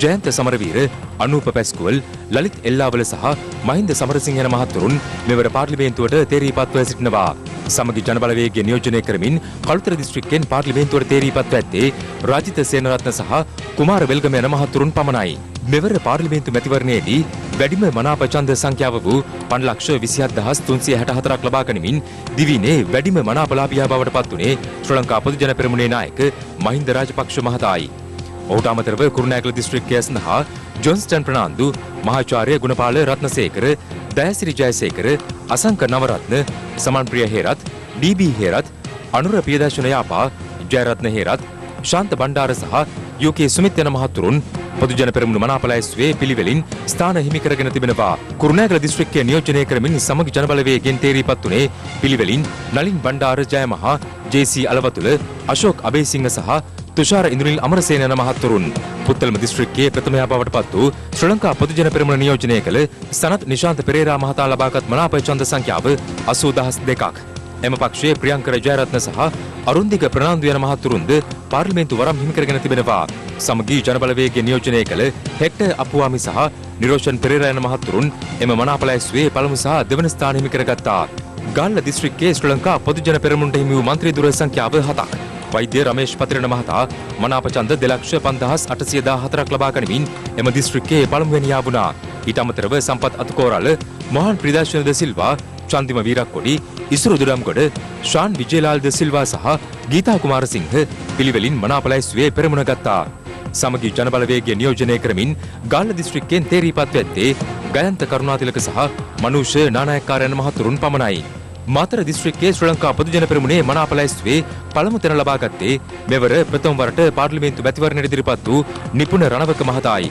ජයන්ත සමරවීර, අනූප පැස්කුවල්, ලලිත් එල්ලාවල සහ මහින්ද සමරසිංහ යන මහතුරුන් මෙවර පාර්ලිමේන්තුවට තේරීපත්ව සිටිනවා. සමගි ජන බලවේගය නියෝජනය කරමින් කළුතර දිස්ත්‍රික්කයෙන් පාර්ලිමේන්තුවට තේරීපත්ව ඇත්තේ රාජිත සේනරත්න සහ කුමාර වෙල්ගම යන මහතුරුන් පමණයි. මෙවර පාර්ලිමේන්තු මැතිවරණයේදී වැඩිම මනාප ඡන්ද සංඛ්‍යාව වූ 5,27,364ක් ලබා ගැනීමෙන් දිවිනේ වැඩිම මනාපලාභියා බවට පත් වුණේ ශ්‍රී ලංකා පොදු ජන පෙරමුණේ නායක මහින්ද රාජපක්ෂ මහතායි. ඔහුට අමතරව කුරුණෑගල දිස්ත්‍රික්කය සඳහා ජොන්ස්ටන් ප්‍රනාන්දු, මහාචාර්ය ගුණපාල රත්නසේකර, දයසිරි ජයසේකර, අසංක නවරත්න, සමන්ප්‍රිය හේරත්, ඩී.බී. හේරත්, අනුර පියදර්ශන යාපා, ජයරත්න හේරත්, ශාන්ත බණ්ඩාර සහ යූ.කේ. සුමිත් යන මහතුරුන් පොදු ජන පෙරමුණ මනාප ලැයිස්තුවේ පිළිවෙලින් ස්ථාන හිමි කරගෙන තිබෙනවා. කුරුණෑගල දිස්ත්‍රික්කය නියෝජනය කරමින් සමගි ජන බලවේගයෙන් තේරීපත් වුණේ පිළිවෙලින් නලින් බණ්ඩාර ජයමහා, ජේ.සී. අලවතුල, අශෝක් අබේසිංහ සහ තුෂාර ඉන්ද්‍රනිල් අමරසේන යන මහත්වරුන්. පුත්තලම දිස්ත්‍රික්කයේ ප්‍රථමයා බවට පත් වූ ශ්‍රී ලංකා පොදුජන පෙරමුණ නියෝජනය කළ සනත් නිශාන්ත පෙරේරා මහතා ලබාගත් මනාප ඡන්ද සංඛ්‍යාව 80002ක්. එම පක්ෂයේ ප්‍රියංකර ජයරත්න සහ අරුන්දික ප්‍රනාන්දු යන මහත්වරුන්ද පාර්ලිමේන්තු වරම් හිමි කරගෙන තිබෙනවා. සමගී ජනබලවේගයේ නියෝජනය කළ හෙක්ටර් අපුවාමි සහ නිරෝෂන් පෙරේරා යන මහත්වරුන් එම මනාප ලැයිස්තුවේ පළමු සහ දෙවන ස්ථාන හිමි කරගත්තා. ගාල්ල දිස්ත්‍රික්කයේ ශ්‍රී ලංකා පොදුජන පෙරමුණට හිමි වූ මන්ත්‍රී දුර සංඛ්‍යාව 7ක්. වෛද්‍ය රමේෂ් පතිරණ මහතා මනාප ඡන්ද 2,58,814ක් ලබා ගනිමින් එම දිස්ත්‍රික්කයේ පළමුවැනියා වුණා. ඊට අමතරව සම්පත් අතුකෝරාල, මොහන් ප්‍රිදාශන ද සිල්වා, චන්දිම වීරක්කොඩි, ඉසුරු දුරම්ගොඩ, ශාන් විජේලාල් ද සිල්වා සහ ගීතා කුමාරසිංහ පිළිවෙලින් මනාප ලැයිස්තුවේ පෙරමුණ ගත්තා. සමගී ජනබලවේගය නියෝජනය කරමින් ගාල්ල දිස්ත්‍රික්කයෙන් තේරීපත් වෙත්තේ ගයන්ත කරුණාතිලක සහ මනුෂ නානායක්කාර යන මහතුරුන් පමණයි. මාතර දිස්ත්‍රික්කයේ ශ්‍රී ලංකා පොදුජන පෙරමුණේ මනාප ලැයිස්තුවේ පළමු තැන ලබා ගත්තේ මෙවර ප්‍රථම වරට පාර්ලිමේන්තු මැතිවරණයට ඉදිරිපත් වූ නිපුණ රණවක මහතායි.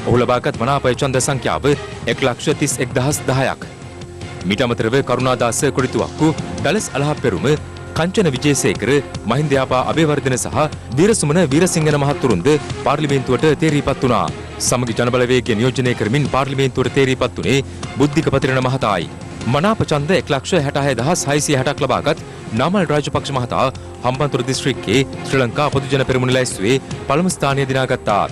ඔහු ලබාගත් මනාප ඡන්ද සංඛ්‍යාව 1,31,010ක්. මීට අමතරව කරුණාදාස කොඩිතුවක්කු, ඩලස් අලහප්පෙරුම, කංචන විජේසේකර, මහින්ද යාපා අබේවර්ධන සහ වීරසුමන වීරසිංහ යන මහත්වරුන්ද පාර්ලිමේන්තුවට තේරීපත් වුණා. සමගි ජනබලවේගය නියෝජනය කරමින් පාර්ලිමේන්තුවට තේරීපත් වුණේ බුද්ධික පතිරණ මහතායි. මනාප ඡන්ද 1,66,660ක් ලබාගත් නාමල් රාජපක්ෂ මහතා හම්බන්තොට දිස්ත්‍රික්කයේ ශ්‍රී ලංකා පොදුජන පෙරමුණ ලැයිස්තුවේ පළමු ස්ථානය දිනාගත්තා.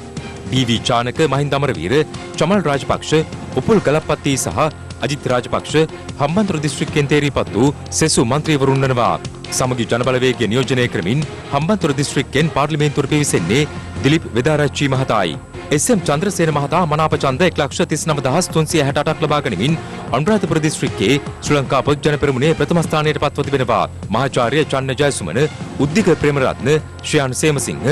බී.වී. චානක, මහින්ද අමරවීර, චමල් රාජපක්ෂ, උපුල් ගලප්පත්ති සහ අජිත් රාජපක්ෂ හම්බන්තොට දිස්ත්‍රික්කයෙන් තේරීපත් වූ සෙසු මන්ත්‍රීවරුන් වනවා. සමගි ජනබලවේගය නියෝජනය කරමින් හම්බන්තොට දිස්ත්‍රික්කයෙන් පාර්ලිමේන්තුවට පිවිසෙන්නේ දිලිප් වෙදාරච්චි මහතායි. එස්.එම්. චන්ද්‍රසේන මහතා මනාප ඡන්ද 1,39,368ක් ලබා ගනිමින් අනුරාධපුර දිස්ත්‍රික්කයේ ශ්‍රී ලංකා පොදුජන පෙරමුණේ ප්‍රථම ස්ථානයට පත්ව තිබෙනවා. මහාචාර්ය චන්න ජයසුමන, උද්දික ප්‍රේමරත්න, ශ්‍රියාන් සේමසිංහ,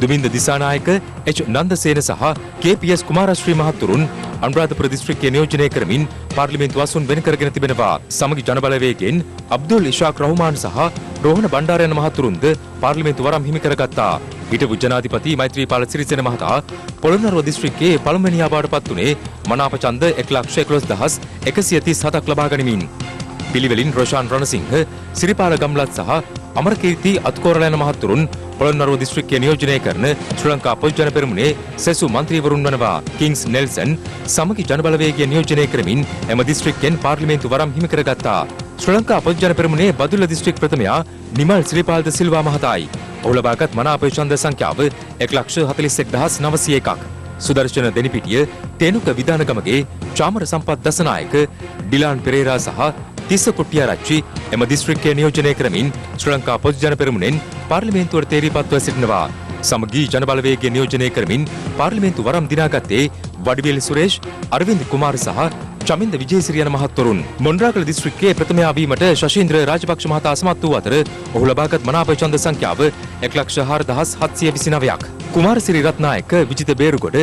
දුමින්ද දිසානායක, එච් නන්දසේන සහ කේ.පී.එස්. කුමාරශ්‍රී මහතුරුන් අනුරාධපුර දිස්ත්‍රික්කයේ නියෝජනය කරමින් පාර්ලිමේන්තු අසුන් වෙන කරගෙන තිබෙනවා. සමගි ජනබලවේගයෙන් අබ්දුල් ඉෂාක් රහුමාන් සහ රෝහණ බණ්ඩාර යන මහතුරුන්ද පාර්ලිමේන්තු වරම් හිමි කරගත්තා. හිටපු ජනාධිපති මෛත්‍රීපාල සිරිසේන මහතා පොළොන්නරුව දිස්ත්‍රික්කයේ පළමුවැනියා බවට පත් වුණේ මනාප ඡන්ද 1,11,137ක් ලබා ගනිමින්. පිළිවෙලින් රොෂාන් රණසිංහ, සිරිපාල ගම්ලත් සහ අමරකීර්ති අත්කෝරළ යන මහතුරුන් පොළොන්නරුව දිස්ත්‍රික්කයේ නියෝජනය කරන ශ්‍රී ලංකා පොදුජන පෙරමුණේ සෙසු මන්ත්‍රීවරුන් වනවා. කිංස් නෙල්සන් සමගි ජනබලවේගය නියෝජනය කරමින් එම දිස්ත්‍රික්කයෙන් පාර්ලිමේන්තු වරම් හිමි කරගත්තා. ශ්‍රී ලංකා පොදුජන පෙරමුණේ බදුල්ල දිස්ත්‍රික් ප්‍රථමයා නිමල් සිරිපාල් ද සිල්වා මහතායි. ඔහු ලබාගත් මනාප ඡන්ද සංඛ්‍යාව 1,41,901ක්. සුදර්ශන දෙනිපිටිය, තේනුක විදානගමගේ චාමර සම්පත් දසනායක, ඩිලාන් පෙරේරා සහ තිස්ස කුට්ටිආරච්චි එම දිස්ත්‍රික්කයේ නියෝජනය කරමින් ශ්‍රී ලංකා පොදුජන පෙරමුණෙන් පාර්ලිමේන්තුවට තේරීපත්ව සිටිනවා. සමගී ජනබලවේගය නියෝජනය කරමින් පාර්ලිමේන්තු වරම් දිනාගත්තේ වඩිවේල් සුරේෂ්, අරවින්ද කුමාර සහ චමින්ද විජේසිරි යන මහත්වරුන්. මොණරාගල දිස්ත්‍රික්කයේ ප්‍රථමයා වීමට ශෂීන්ද්‍ර රාජපක්ෂ මහතා අසමත් වූ අතර ඔහු ලබාගත් මනාප ඡන්ද සංඛ්‍යාව 1,04,729ක්. කුමාරසිරි රත්නායක, විජිත බේරුගොඩ,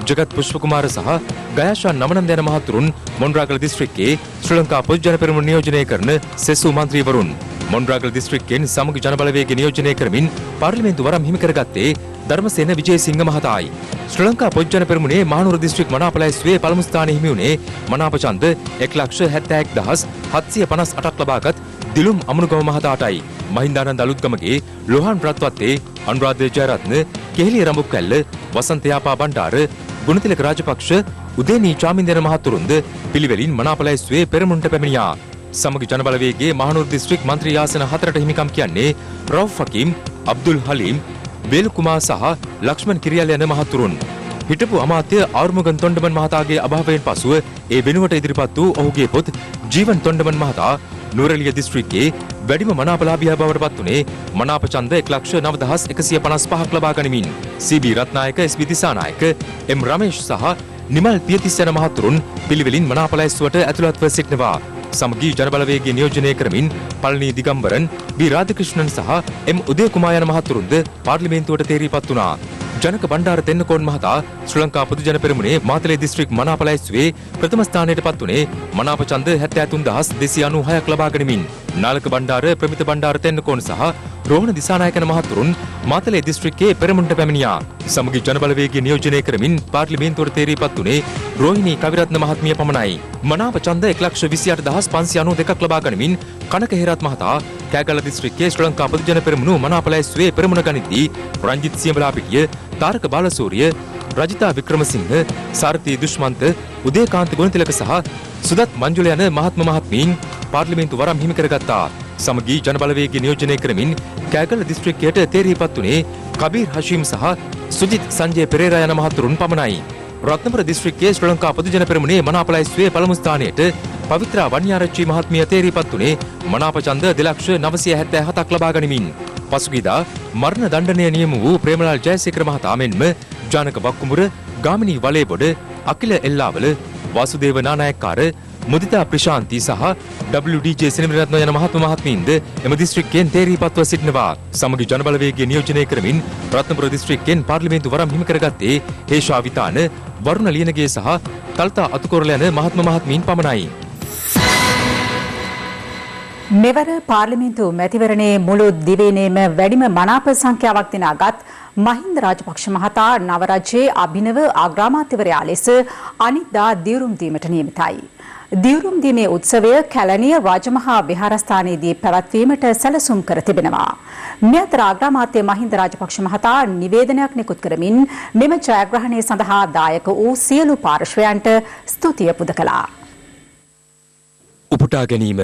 ජගත් පුෂ්පකුමාර සහ ගයාෂා නමනන්ද යන මහතුරුන් මොණරාගල දිස්ත්‍රික්කයේ ශ්‍රී ලංකා පොදුජන පෙරමුණ නියෝජනය කරන සෙසු මන්ත්‍රීවරුන්. මොණරාගල දිස්ත්‍රික්කයෙන් සමගි ජනබලවේගය නියෝජනය කරමින් පාර්ලිමේන්තු වරම් හිමි කරගත්තේ ධර්මසේන විජේසිංහ මහතායි. ශ්‍රී ලංකා පොදුජන පෙරමුණේ මහනුවර දිස්ත්‍රික් මනාප ලැයිස්තුවේ පළමු ස්ථානය හිමි වුණේ මනාප ඡන්ද 1,71,758ක් ලබාගත් දිලුම් අමුණුගම මහතාටයි. මහින්දානන්ද අලුත්ගමගේ ලෝහන් රත්වත්තේ, අනුරාධ ජයරත්න, කෙහෙලිය රඹුක්කැල්ල, වසන්ත යාපා බණ්ඩාර, ගුණතිලක රාජපක්ෂ, උදේනී චාමින්දන මහතුරුන්ද පිළිවෙලින් මනාප ලැයිස්තුවේ පෙරමුණට පැමිණියා. සමගි ජනබලවේගයේ මහනුවර දිස්ත්‍රික් මන්ත්‍රී ආසන 4ට හිමිකම් කියන්නේ රවුෆ් හකීම්, අබ්දුල් හලීම්, වේලුකුමාර සහ ලක්ෂ්මන් කිරියල් යන මහතුරුන්. හිටපු අමාත්‍ය ආරුමුගන් තොණ්ඩමන් මහතාගේ අභාවයෙන් පසුව ඒ වෙනුවට ඉදිරිපත් වූ ඔහුගේ පොත් ජීවන් තොණ්ඩමන් මහතා නුවරඑළිය දිස්ත්‍රික්කයේ වැඩිම මනාපලාභියා බවට පත් වුණේ මනාප ඡන්ද 1,09,155ක් ලබා ගනිමින්. සී.බී. රත්නායක, එස්.බී. දිසානායක, එම්. රමේෂ් සහ නිමල් පියතිස්ස යන මහතුරුන් පිළිවෙලින් මනාප ලැයිස්තුවට ඇතුළත්ව සිටිනවා. සමගී ජනබලවේගය නියෝජනය කරමින් පළනී දිගම්බරන්, බී. රාධකෘෂ්ණන් සහ එම්. උදයකුමාර යන මහතුරුන්ද පාර්ලිමේන්තුවට තේරීපත් වුණා. ජනක බණ්ඩාර තෙන්නකෝන් මහතා ශ්‍රී ලංකා පොදුජන පෙරමුණේ මාතලේ දිස්ත්‍රික් මනාප ලැයිස්තුවේ ප්‍රථම ස්ථානයට පත් වුණේ මනාප ඡන්ද 73,296ක් ලබා ගනිමින්. නාලක බණ්ඩාර, ප්‍රමිත බණ්ඩාර තෙන්නකෝන් සහ රෝහණ දිසානායක යන මහතුරුන් මාතලේ දිස්ත්‍රික්කයේ පෙරමුණට පැමිණියා. සමගි ජනබලවේගය නියෝජනය කරමින් පාර්ලිමේන්තුවට තේරීපත් වුණේ රෝහිණී කවිරත්න මහත්මිය පමණයි. මනාප ඡන්ද 1,28,592ක් ලබා ගනිමින් කනක හේරත් මහතා කෑගල්ල දිස්ත්‍රික්කයේ ශ්‍රී ලංකා පොදු ජන පෙරමුණු මනාප ලැයිස්තුවේ පෙරමුණ ගනිද්දී රංජිත් සියඹලාපිටිය, තාරක බාලසූරිය, රජිතා වික්‍රමසිංහ, සාරථී දුෂ්මන්ත, උදේකාන්ත ගුණතිලක සහ සුදත් මංජුල යන මහත්ම මහත්මීන් පාර්ලිමේන්තු වරම් හිමි කරගත්තා. සමගි ජනබලවේගය නියෝජනය කරමින් කෑගල්ල දිස්ත්‍රික්කයට තේරීපත් වුණේ කබීර් හෂීම් සහ සුජිත් සංජය පෙරේරා යන මහතුරුන් පමණයි. රත්නපුර දිස්ත්‍රික්කයේ ශ්‍රී ලංකා පොදු ජන පෙරමුණේ මනාප ලැයිස්තුවේ පළමු ස්ථානයට පවිත්‍රා වන්‍යාරච්චි මහත්මිය තේරීපත් වුණේ මනාප ඡන්ද 2,977ක් ලබා ගනිමින්. පසුගියදා මරණ දණ්ඩනය නියම වූ ප්‍රේමලාල් ජයසේකර මහතා මෙන්ම ජානක වක්කුඹුර, ගාමිණී වලේබොඩ, අකිල එල්ලාවල, වාසුදේව නානායක්කාර, මුදිතා ප්‍රශාන්ති සහ WDJ සෙනවිරත්න යන මහත්ම මහත්මීන්ද එම දිස්ත්‍රික්කයෙන් තේරීපත්ව සිටිනවා. සමගි ජනබලවේගය නියෝජනය කරමින් රත්නපුර දිස්ත්‍රික්කයෙන් පාර්ලිමේන්තු වරම් හිමි කරගත්තේ හේෂා විතාන, වරුණ ලියනගේ සහ තල්තා අතුකොරල යන මහත්ම මහත්මීන් පමණයි. මෙවර පාර්ලිමේන්තු මැතිවරණයේ මුළු දිවයිනේම වැඩිම මනාප සංඛ්‍යාවක් දිනාගත් මහින්ද රාජපක්ෂ මහතා නව රජයේ අභිනව අග්‍රාමාත්‍යවරයා ලෙස අනිද්දා දියුරුම් දීමට නියමිතයි. දියුරුම් දීමේ උත්සවය කැලණිය රාජමහා විහාරස්ථානයේදී පැවැත්වීමට සැලසුම් කර තිබෙනවා. මේ අතර අග්‍රාමාත්‍ය මහින්ද රාජපක්ෂ මහතා නිවේදනයක් නිකුත් කරමින් මෙම ජයග්‍රහණය සඳහා දායක වූ සියලු පාර්ශ්වයන්ට ස්තුතිය පුද කළා. උපුටා ගැනීම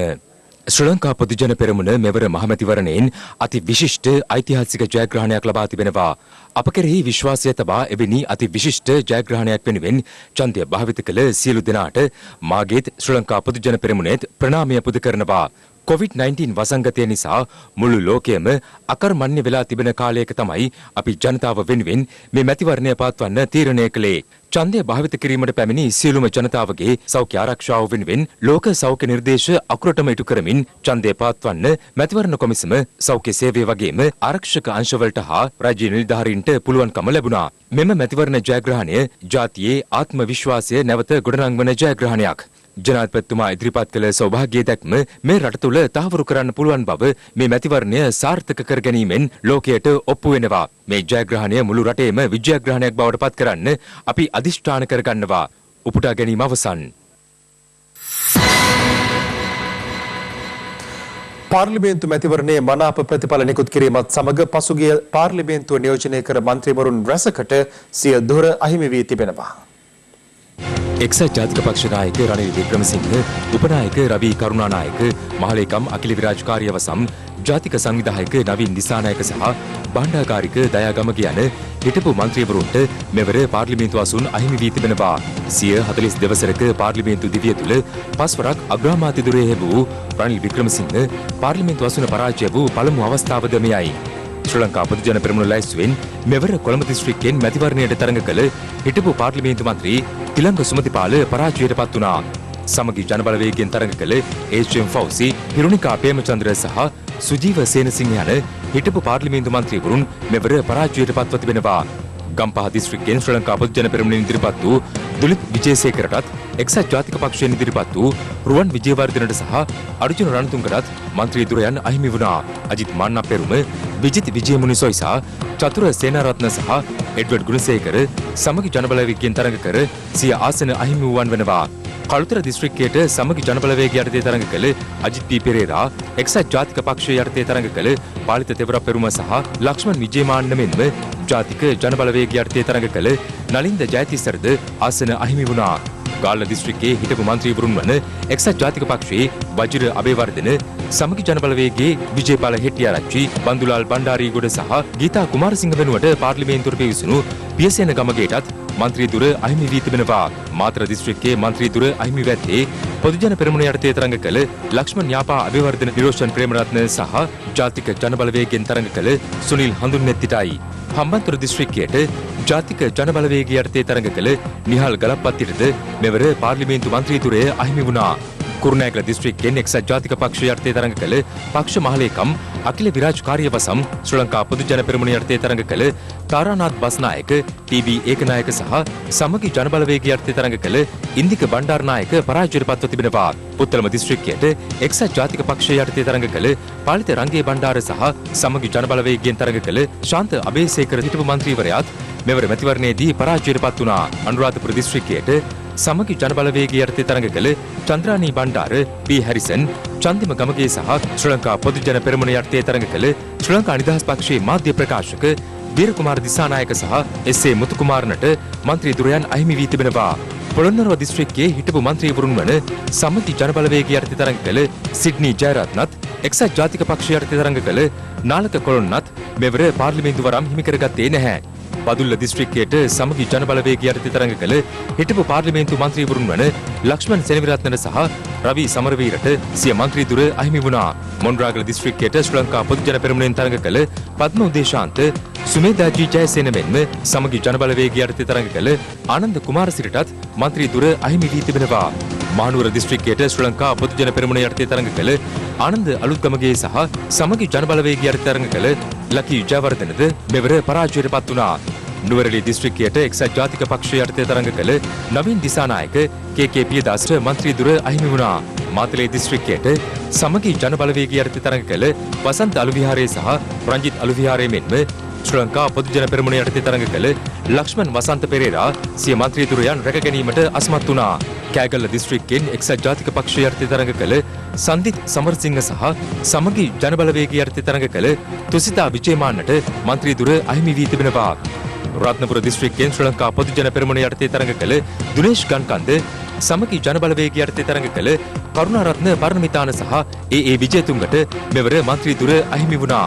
ශ්‍රී ලංකා පොදු ජන පෙරමුණ මෙවර මහමැතිවරණයෙන් අති විශිෂ්ට ඓතිහාසික ජයග්‍රහණයක් ලබා තිබෙනවා. අප කෙරෙහි විශ්වාසය තබා එවැනි අති විශිෂ්ට ජයග්‍රහණයක් වෙනුවෙන් ඡන්දය භාවිත කළ සියලු දෙනාට මාගේත් ශ්‍රී ලංකා පොදු ජන පෙරමුණේත් ප්‍රණාමය පුද කරනවා. COVID-19 වසංගතය නිසා මුළු ලෝකයම අකර්මණ්‍ය වෙලා තිබෙන කාලයක තමයි අපි ජනතාව වෙනුවෙන් මේ මැතිවරණය පවත්වන්න තීරණය කළේ. ඡන්දය භාවිත කිරීමට පැමිණි සියලුම ජනතාවගේ සෞඛ්‍ය ආරක්ෂාව වෙනුවෙන් ලෝක සෞඛ්‍ය නිර්දේශ අකුරටම ඉටු කරමින් ඡන්දය පවත්වන්න මැතිවරණ කොමිසම සෞඛ්‍ය සේවය වගේම ආරක්ෂක අංශවලට හා රාජ්‍ය නිලධාරීන්ට පුළුවන්කම ලැබුණා. මෙම මැතිවරණ ජයග්‍රහණය ජාතියේ ආත්ම විශ්වාසය නැවත ගොඩනංවන ජයග්‍රහණයක්. ජනාධිපතිතුමා ඉදිරිපත් කළ සෞභාග්‍ය දැක්ම මේ රට තුළ තහවුරු කරන්න පුළුවන් බව මේ මැතිවරණය සාර්ථක කර ගැනීමෙන් ලෝකයට ඔප්පු වෙනවා. මේ ජයග්‍රහණය මුළු රටේම විජයග්‍රහණයක් බවට පත් කරන්න අපි අධිෂ්ඨාන කරගන්නවා. උපුටා ගැනීම අවසන්. පාර්ලිමේන්තු මැතිවරණයේ මනාප ප්‍රතිඵල නිකුත් කිරීමත් සමග පසුගිය පාර්ලිමේන්තුව නියෝජනය කර මන්ත්‍රීවරුන් රැසකට සිය දොර අහිමි වී තිබෙනවා. එක්සත් ජාතික පක්ෂ නායක රනිල් වික්‍රමසිංහ, උපනායක රවි කරුණානායක, මහලේකම් අකිල විරාජ් කාර්යවසම්, ජාතික සංවිධායක නවීන් දිසානායක සහ භාණ්ඩාගාරික දයාගමග යන හිටපු මන්ත්‍රීවරුන්ට මෙවර පාර්ලිමේන්තු අසුන් අහිමි වී තිබෙනවා. 142 වසරක පාර්ලිමේන්තු දිවිය තුළ පස්වරක් අග්‍රාමාත්‍ය දුරේ හැබූ රනිල් වික්‍රමසිංහ පාර්ලිමේන්තු අසුන පරාජය වූ පළමු අවස්ථාවද මෙයයි. ශ්‍රී ලංකා පොදු ජන පෙරමුණ ලැයිස්තුවෙන් මෙවර කොළඹ දිස්ත්‍රික්කයෙන් මැතිවරණයට තරඟ කළ හිටපු පාර්ලිමේන්තු මන්ත්‍රී තිලංග සුමතිපාල පරාජයට පත් වුණා. සමගි ජනබලවේගයෙන් තරඟ කළ HM ෆෞසි, හිරුණිකා ප්‍රේමචන්ද්‍ර සහ සුජීව සේනසිංහ යන හිටපු පාර්ලිමේන්තු මන්ත්‍රීවරුන් මෙවර පරාජයට පත්ව තිබෙනවා. ගම්පහ දිස්ත්‍රික්කයෙන් ශ්‍රී ලංකා පොදු ජන පෙරමුණෙන් ඉදිරිපත් වූ දුලිත් විජේසේකරටත් එක්සත් ජාතික පක්ෂයෙන් ඉදිරිපත් වූ රුවන් විජේවර්ධනට සහ අර්ජුන රණතුංගටත් මන්ත්‍රී දුරයන් අහිමි වුණා. අජිත් මාන්නපෙරුම, විජිත් විජේමුනි සොයිසා, චතුර සේනාරත්න සහ එඩ්වඩ් ගුණසේකර සමගි ජනබලවේගයෙන් තරඟ කර සිය ආසන අහිමි වූවන් වෙනවා. කළුතර දිස්ත්‍රික්කයට සමගි ජනබලවේගය යටතේ තරඟ කළ අජිත් පී පෙරේරා, එක්සත් ජාතික පක්ෂය යටතේ තරඟ කළ පාලිත තෙවරපෙරුම සහ ලක්ෂ්මන් විජේමාන්න මෙන්ම ජාතික ජනබලවේගය යටතේ තරඟ කළ නලින්ද ජයතිස්සරද ආසන අහිමි වුණා. ගාල්ල දිස්ත්‍රික්කයේ හිටපු මන්ත්‍රීවරුන් වන එක්සත් ජාතික පක්ෂයේ වජිර අබේවර්ධන, සමගි ජනබලවේගයේ විජේපාල හෙට්ටිආරච්චි, බන්දුලාල් බණ්ඩාරීගොඩ සහ ගීතා කුමාරසිංහ වෙනුවට පාර්ලිමේන්තුවට පිවිසුණු පියසේන ගමගේටත් මන්ත්‍රී දුර අහිමි වී තිබෙනවා. මාතර දිස්ත්‍රික්කයේ මන්ත්‍රී දුර අහිමි වැත්තේ පොදු ජන පෙරමුණ යටතේ තරඟ කළ ලක්ෂ්මන් යාපා අබේවර්ධන, නිරෝෂන් ප්‍රේමරත්න සහ ජාතික ජනබලවේගයෙන් තරඟ කළ සුනිල් හඳුන්නෙත්තිටයි. හම්බන්තොට දිස්ත්‍රික්කයට ජාතික ජනබලවේගය යටතේ තරඟ කළ නිහල් ගලප්පත්තිටද මෙවර පාර්ලිමේන්තු මන්ත්‍රී දුරය අහිමි වුණා. කුරුණෑගල දිස්ත්‍රික්කයෙන් එක්සත් ජාතික පක්ෂය යටතේ තරඟ කළ පක්ෂ මහලේකම් අකිල විරාජ් කාර්යවසම්, ශ්‍රී ලංකා පොදු ජන පෙරමුණ යටතේ තරඟ කළ තාරානාත් බස්නායක ටීබී ඒකනායක සහ සමගි ජනබලවේගය යටතේ තරඟ කළ ඉන්දික බණ්ඩාරනායක පරාජයට පත්ව තිබෙනවා. පුත්තලම දිස්ත්‍රික්කයට එක්සත් ජාතික පක්ෂය යටතේ තරඟ කළ පාලිත රංගේ බණ්ඩාර සහ සමගි ජනබලවේගයෙන් තරඟ කළ ශාන්ත අබේසේකර හිටපු මන්ත්‍රීවරයාත් මෙවර මැතිවරණයේදී පරාජයට පත් වුණා. අනුරාධපුර දිස්ත්‍රික්කයට සමගි ජනබලවේගය යටතේ තරඟ කළ චන්ද්‍රානී බණ්ඩාර, පී හැරිසන්, චන්දිම ගමගේ සහ ශ්‍රී ලංකා පොදු ජන පෙරමුණ යටතේ තරඟ කළ ශ්‍රී ලංකා නිදහස් පක්ෂයේ මාධ්‍ය ප්‍රකාශක වීරකුමාර දිසානායක සහ එස්.ඒ. මුතුකුමාරනට මන්ත්‍රී දුරයන් අහිමි වී තිබෙනවා. පොළොන්නරුව දිස්ත්‍රික්කයේ හිටපු මන්ත්‍රීවරුන් වන සමගි ජනබලවේගය යටතේ තරඟ කළ සිඩ්නී ජයරත්නත්, එක්සත් ජාතික පක්ෂය යටතේ තරඟ කළ නාලක කොළොන්නත් මෙවර පාර්ලිමේන්තු වරම් හිමි කරගත්තේ නැහැ. බදුල්ල දිස්ත්‍රික්කයට සමගි ජනබලවේගය යටතේ තරඟ කළ හිටපු පාර්ලිමේන්තු මන්ත්‍රීවරුන් වන ලක්ෂ්මන් සෙනවිරත්න සහ රවි සමරවීරට සිය මන්ත්‍රී දුර අහිමි වුණා. මොන්රාගල දිස්ත්‍රික්කයට ශ්‍රී ලංකා පොදු ජන පෙරමුණෙන් තරඟ කළ පද්ම උදේශාන්ත, සුමේදාජී ජයසේන මෙන්ම සමගි ජනබලවේගය යටතේ තරඟ කළ ආනන්ද කුමාරසිරිටත් මන්ත්‍රී දුර අහිමි වී තිබෙනවා. මහනුවර දිස්ත්‍රික්කයට ශ්‍රී ලංකා පොදු ජන පෙරමුණ යටතේ තරඟ කළ ආනන්ද අලුත්ගමගේ සහ සමගි ජනබලවේගය යටතේ තරඟ කළ ලකී ජයවර්ධනද මෙවර පරාජයට පත් වුණා. නුවරඑළිය දිස්ත්‍රික්කයට එක්සත් ජාතික පක්ෂය යටතේ තරඟ කළ නවීන් දිසානායක, කේ.කේ. පියදාසට මන්ත්‍රී දුර අහිමි වුණා. මාතලේ දිස්ත්‍රික්කයට සමගි ජනබලවේගය යටතේ තරඟ කළ වසන්ත අලුවිහාරයේ සහ රංජිත් අලුවිහාරයේ මෙන්ම ශ්‍රී ලංකා පොදු ජන පෙරමුණ යටතේ තරඟ කළ ලක්ෂ්මන් වසන්ත පෙරේරා සිය මන්ත්‍රී දුරයන් රැක ගැනීමට අසමත් වුණා. කෑගල්ල දිස්ත්‍රික්කෙන් එක්සත් ජාතික පක්ෂය යටතේ තරඟ කළ සන්දිත් සමරසිංහ සහ සමගි ජනබලවේගය යටතේ තරඟ කළ තුසිතා විජේමාන්නට මන්ත්‍රී දුර අහිමි වී තිබෙනවා. රත්නපුර දිස්ත්‍රික්කෙන් ශ්‍රී ලංකා පොදු ජන පෙරමුණ යටතේ තරඟ කළ දුනේෂ් ගන්කන්ද, සමගි ජනබලවේගය යටතේ තරඟ කළ කරුණාරත්න පරණමිතාන සහ ඒ.ඒ. විජේතුංගට මෙවර මන්ත්‍රී දුර අහිමි වුණා.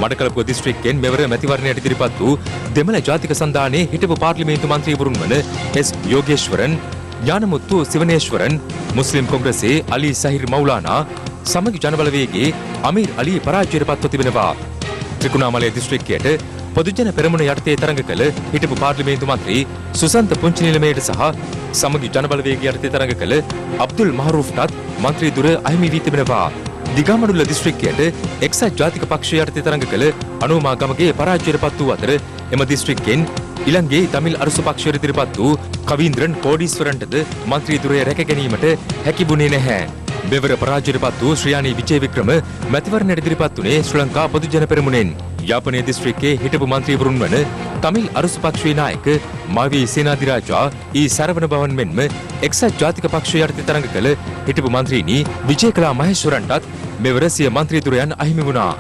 මඩකලපුව දිස්ත්‍රික්කෙන් මෙවර මැතිවරණයට ඉදිරිපත් වූ දෙමළ ජාතික සන්ධානයේ හිටපු පාර්ලිමේන්තු මන්ත්‍රීවරුන් වන එස්. යෝගේශ්වරන්, ඥානමුත්තු සිවනේශ්වරන්, මුස්ලිම් කොංග්‍රසයේ අලි සහිර් මෞලානා, සමගි ජනබලවේගයේ අමීර් අලි පරාජයට පත්ව තිබෙනවා. ත්‍රිකුණාමලය දිස්ත්‍රික්කයට පොදු ජන පෙරමුණ යටතේ තරඟ කළ හිටපු පාර්ලිමේන්තු මන්ත්‍රී සුසන්ත පුංචිනිලමේට සහ සමගි ජනබලවේගය යටතේ තරඟ කළ අබ්දුල් මහරූෆ්ටත් මන්ත්‍රී දුර අහිමි වී තිබෙනවා. දිගමඩුල්ල දිස්ත්‍රික්කයට එක්සත් ජාතික පක්ෂය යටතේ තරඟ කළ අනුමා ගමගේ පරාජයට පත් වූ අතර එම දිස්ත්‍රික්කෙන් ඉලංගේ තමිල් අරුස පක්ෂයට ඉදිරිපත් වූ කවීන්ද්‍රන් කෝඩීස්වරන්ටද මන්ත්‍රී දුරය රැක ගැනීමට හැකිවුණේ නැහැ. මෙවර පරාජයට පත් වූ ශ්‍රියානී විජේවික්‍රම මැතිවරණයට ඉදිරිපත් වුණේ ශ්‍රී ලංකා පොදු ජන පෙරමුණෙන්. යාපනයේ දිස්ත්‍රික්කයේ හිටපු මන්ත්‍රීවරුන් වන තමිල් අරුස පක්ෂයේ නායක මාවී සේනාධිරාජා ඊ සරවණ භවන් මෙන්ම එක්සත් ජාතික පක්ෂය යටතේ තරඟ කළ හිටපු මන්ත්‍රීනි විජේකලා මහේශ්වරන්ටත් මෙවර සිය මන්ත්‍රී දුරයන් අහිමි වුණා.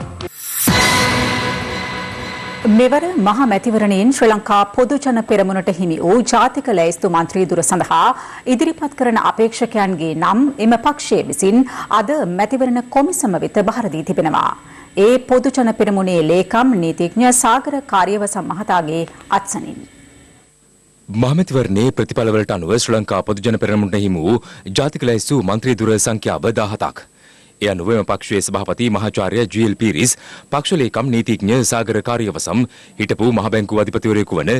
මෙවර මහා මැතිවරණයෙන් ශ්‍රී ලංකා පොදු ජන පෙරමුණට හිමි වූ ජාතික ලැයිස්තු මන්ත්‍රී දුර සඳහා ඉදිරිපත් කරන අපේක්ෂකයන්ගේ නම් එම පක්ෂය විසින් අද මැතිවරණ කොමිසම වෙත බහර දී තිබෙනවා. ඒ පොදු ජන පෙරමුණේ ලේකම් නීතිඥ සාගර කාර්යවසම් මහතාගේ අත්සනින්. මහමැතිවරණයේ ප්‍රතිඵලවලට අනුව ශ්‍රී ලංකා පොදු ජන පෙරමුණට හිමි වූ ජාතික ලැයිස්තු මන්ත්‍රී දුර සංඛ්‍යාව 17ක්. ඒ අනුව එම පක්ෂයේ සභාපති මහාචාර්ය ජී.එල්. පීරිස්, පක්ෂ ලේකම් නීතිඥ සාගර කාර්යවසම්, හිටපු මහ බැංකුව අධිපතිවරයෙකු වන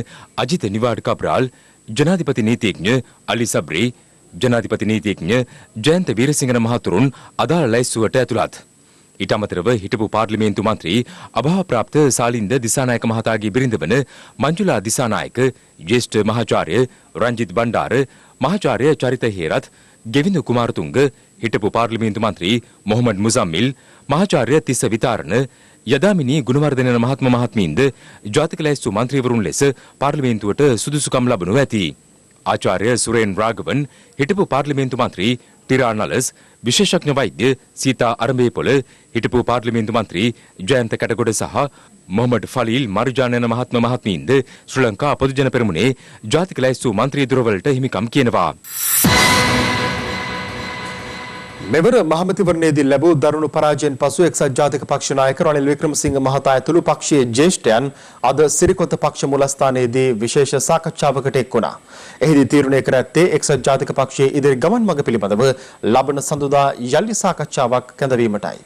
අජිත නිවාඩ් කබ්‍රාල්, ජනාධිපති නීතිඥ අලි සබ්රි, ජනාධිපති නීතිඥ ජයන්ත වීරසිංහන මහතුරුන් අදාළ ලැයිස්තුවට ඇතුළත්. ඊට අමතරව හිටපු පාර්ලිමේන්තු මන්ත්‍රී අභාවප්‍රාප්ත සාලින්ද දිසානායක මහතාගේ බිරිඳ වන මංජුලා දිසානායක, ජ්‍යෙෂ්ඨ මහාචාර්ය රංජිත් බණ්ඩාර, මහාචාර්ය චරිත හේරත්, ගෙවිඳු කුමාරතුංග, හිටපු පාර්ලිමේන්තු මන්ත්‍රී මොහමඩ් මුසම්මිල්, මහාචාර්ය තිස්ස විතාරණ, යදාමිනී ගුණවර්ධන මහත්ම මහත්මීන්ද ජාතික ලැයිස්තු මන්ත්‍රීවරුන් ලෙස පාර්ලිමේන්තුවට සුදුසුකම් ලබනු ඇති. ආචාර්ය සුරේන් රාගවන්, හිටපු පාර්ලිමේන්තු මන්ත්‍රී ටිරා නලස්, විශේෂඥ වෛද්‍ය සීතා අරඹේපොළ, හිටපු පාර්ලිමේන්තු මන්ත්‍රී ජයන්ත කැටගොඩ සහ මොහමඩ් ෆලීල් මර්ජානන මහත්ම මහත්මීන්ද ශ්‍රී ලංකා පොදු ජන පෙරමුණේ ජාතික ලැයිස්තු මන්ත්‍රී දුරවලට හිමිකම් කියනවා. මෙවර මහමැතිවරණයේදී ලැබූ දරුණු පරාජයෙන් පසු එක්සත් ජාතික පක්ෂ නායක රනිල් වික්‍රමසිංහ මහතා ඇතුළු පක්ෂයේ ජ්‍යෙෂ්ඨයන් අද සිරිකොත පක්ෂ මුලස්ථානයේදී විශේෂ සාකච්ඡාවකට එක් වුණා. එහිදී තීරණය කර ඇත්තේ එක්සත් ජාතික පක්ෂයේ ඉදිරි ගමන් මඟ පිළිබඳව ලබන සඳුදා යලි සාකච්ඡාවක් කැඳවීමටයි.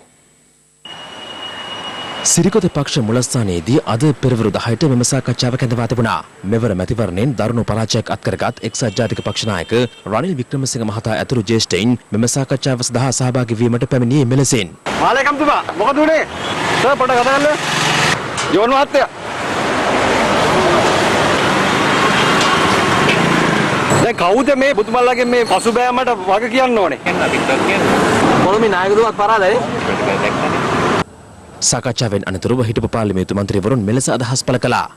සිරිකොත පක්ෂ මුලස්ථානයේදී අද පෙරවරු 10ට මෙම සාකච්ඡාව කැඳවා තිබුණා. මෙවර මැතිවරණයෙන් දරුණු පරාජයක් අත්කරගත් එක්සත් ජාතික පක්ෂ නායක රනිල් වික්‍රමසිංහ මහතා ඇතුළු ජ්‍යෙෂ්ඨයින් මෙම සාකච්ඡාව සඳහා සහභාගී වීමට පැමිණියේ මෙලෙසින්. මාලේකම්තුමා මොකද උනේ? සර් පොඩ කතා කරන්න. ජෝන් මහත්තයා. දැන් කවුද මේ පුතුමල්ලාගේ මේ පසුබෑමට වග කියන්න ඕනේ? කොළඹ නායකතුමාත් පරාදයි. සාකච්ඡාවෙන් අනතුරුව හිටපු පාර්ලිමේන්තු මන්ත්‍රීවරුන් මෙලෙස අදහස් පළ කළා.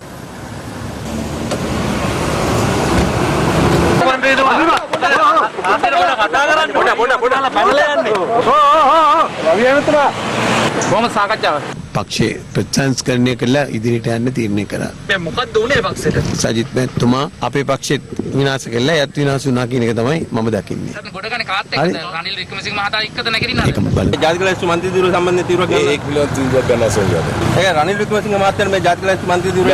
කොහොම සාකච්ඡාව? පක්ෂේ ප්‍රතිසංස්කරණය කළා ඉදිරියට යන්න තීරණය කරා. දැන් මොකද්ද උනේ පක්ෂෙට? සජිත් මහත්මයා අපේ පක්ෂෙත් විනාශ කළා. යත් විනාශ වුණා කියන එක තමයි මම දකින්නේ. ගොඩගනේ කාත් එක්කද රනිල් වික්‍රමසිංහ මහතා එක්කද නැගිටින්නේ? ඒකම බලන්න. ජාතික ලැයිස්තු මන්ත්‍රී දිරුව සම්බන්ධයෙන් තීරණ ගන්න. ඒක පිළිබඳව තීරණයක් ගන්න අවශ්‍යයි. ඒක රනිල් වික්‍රමසිංහ මහත්තයා මේ ජාතික ලැයිස්තු මන්ත්‍රී දිරුව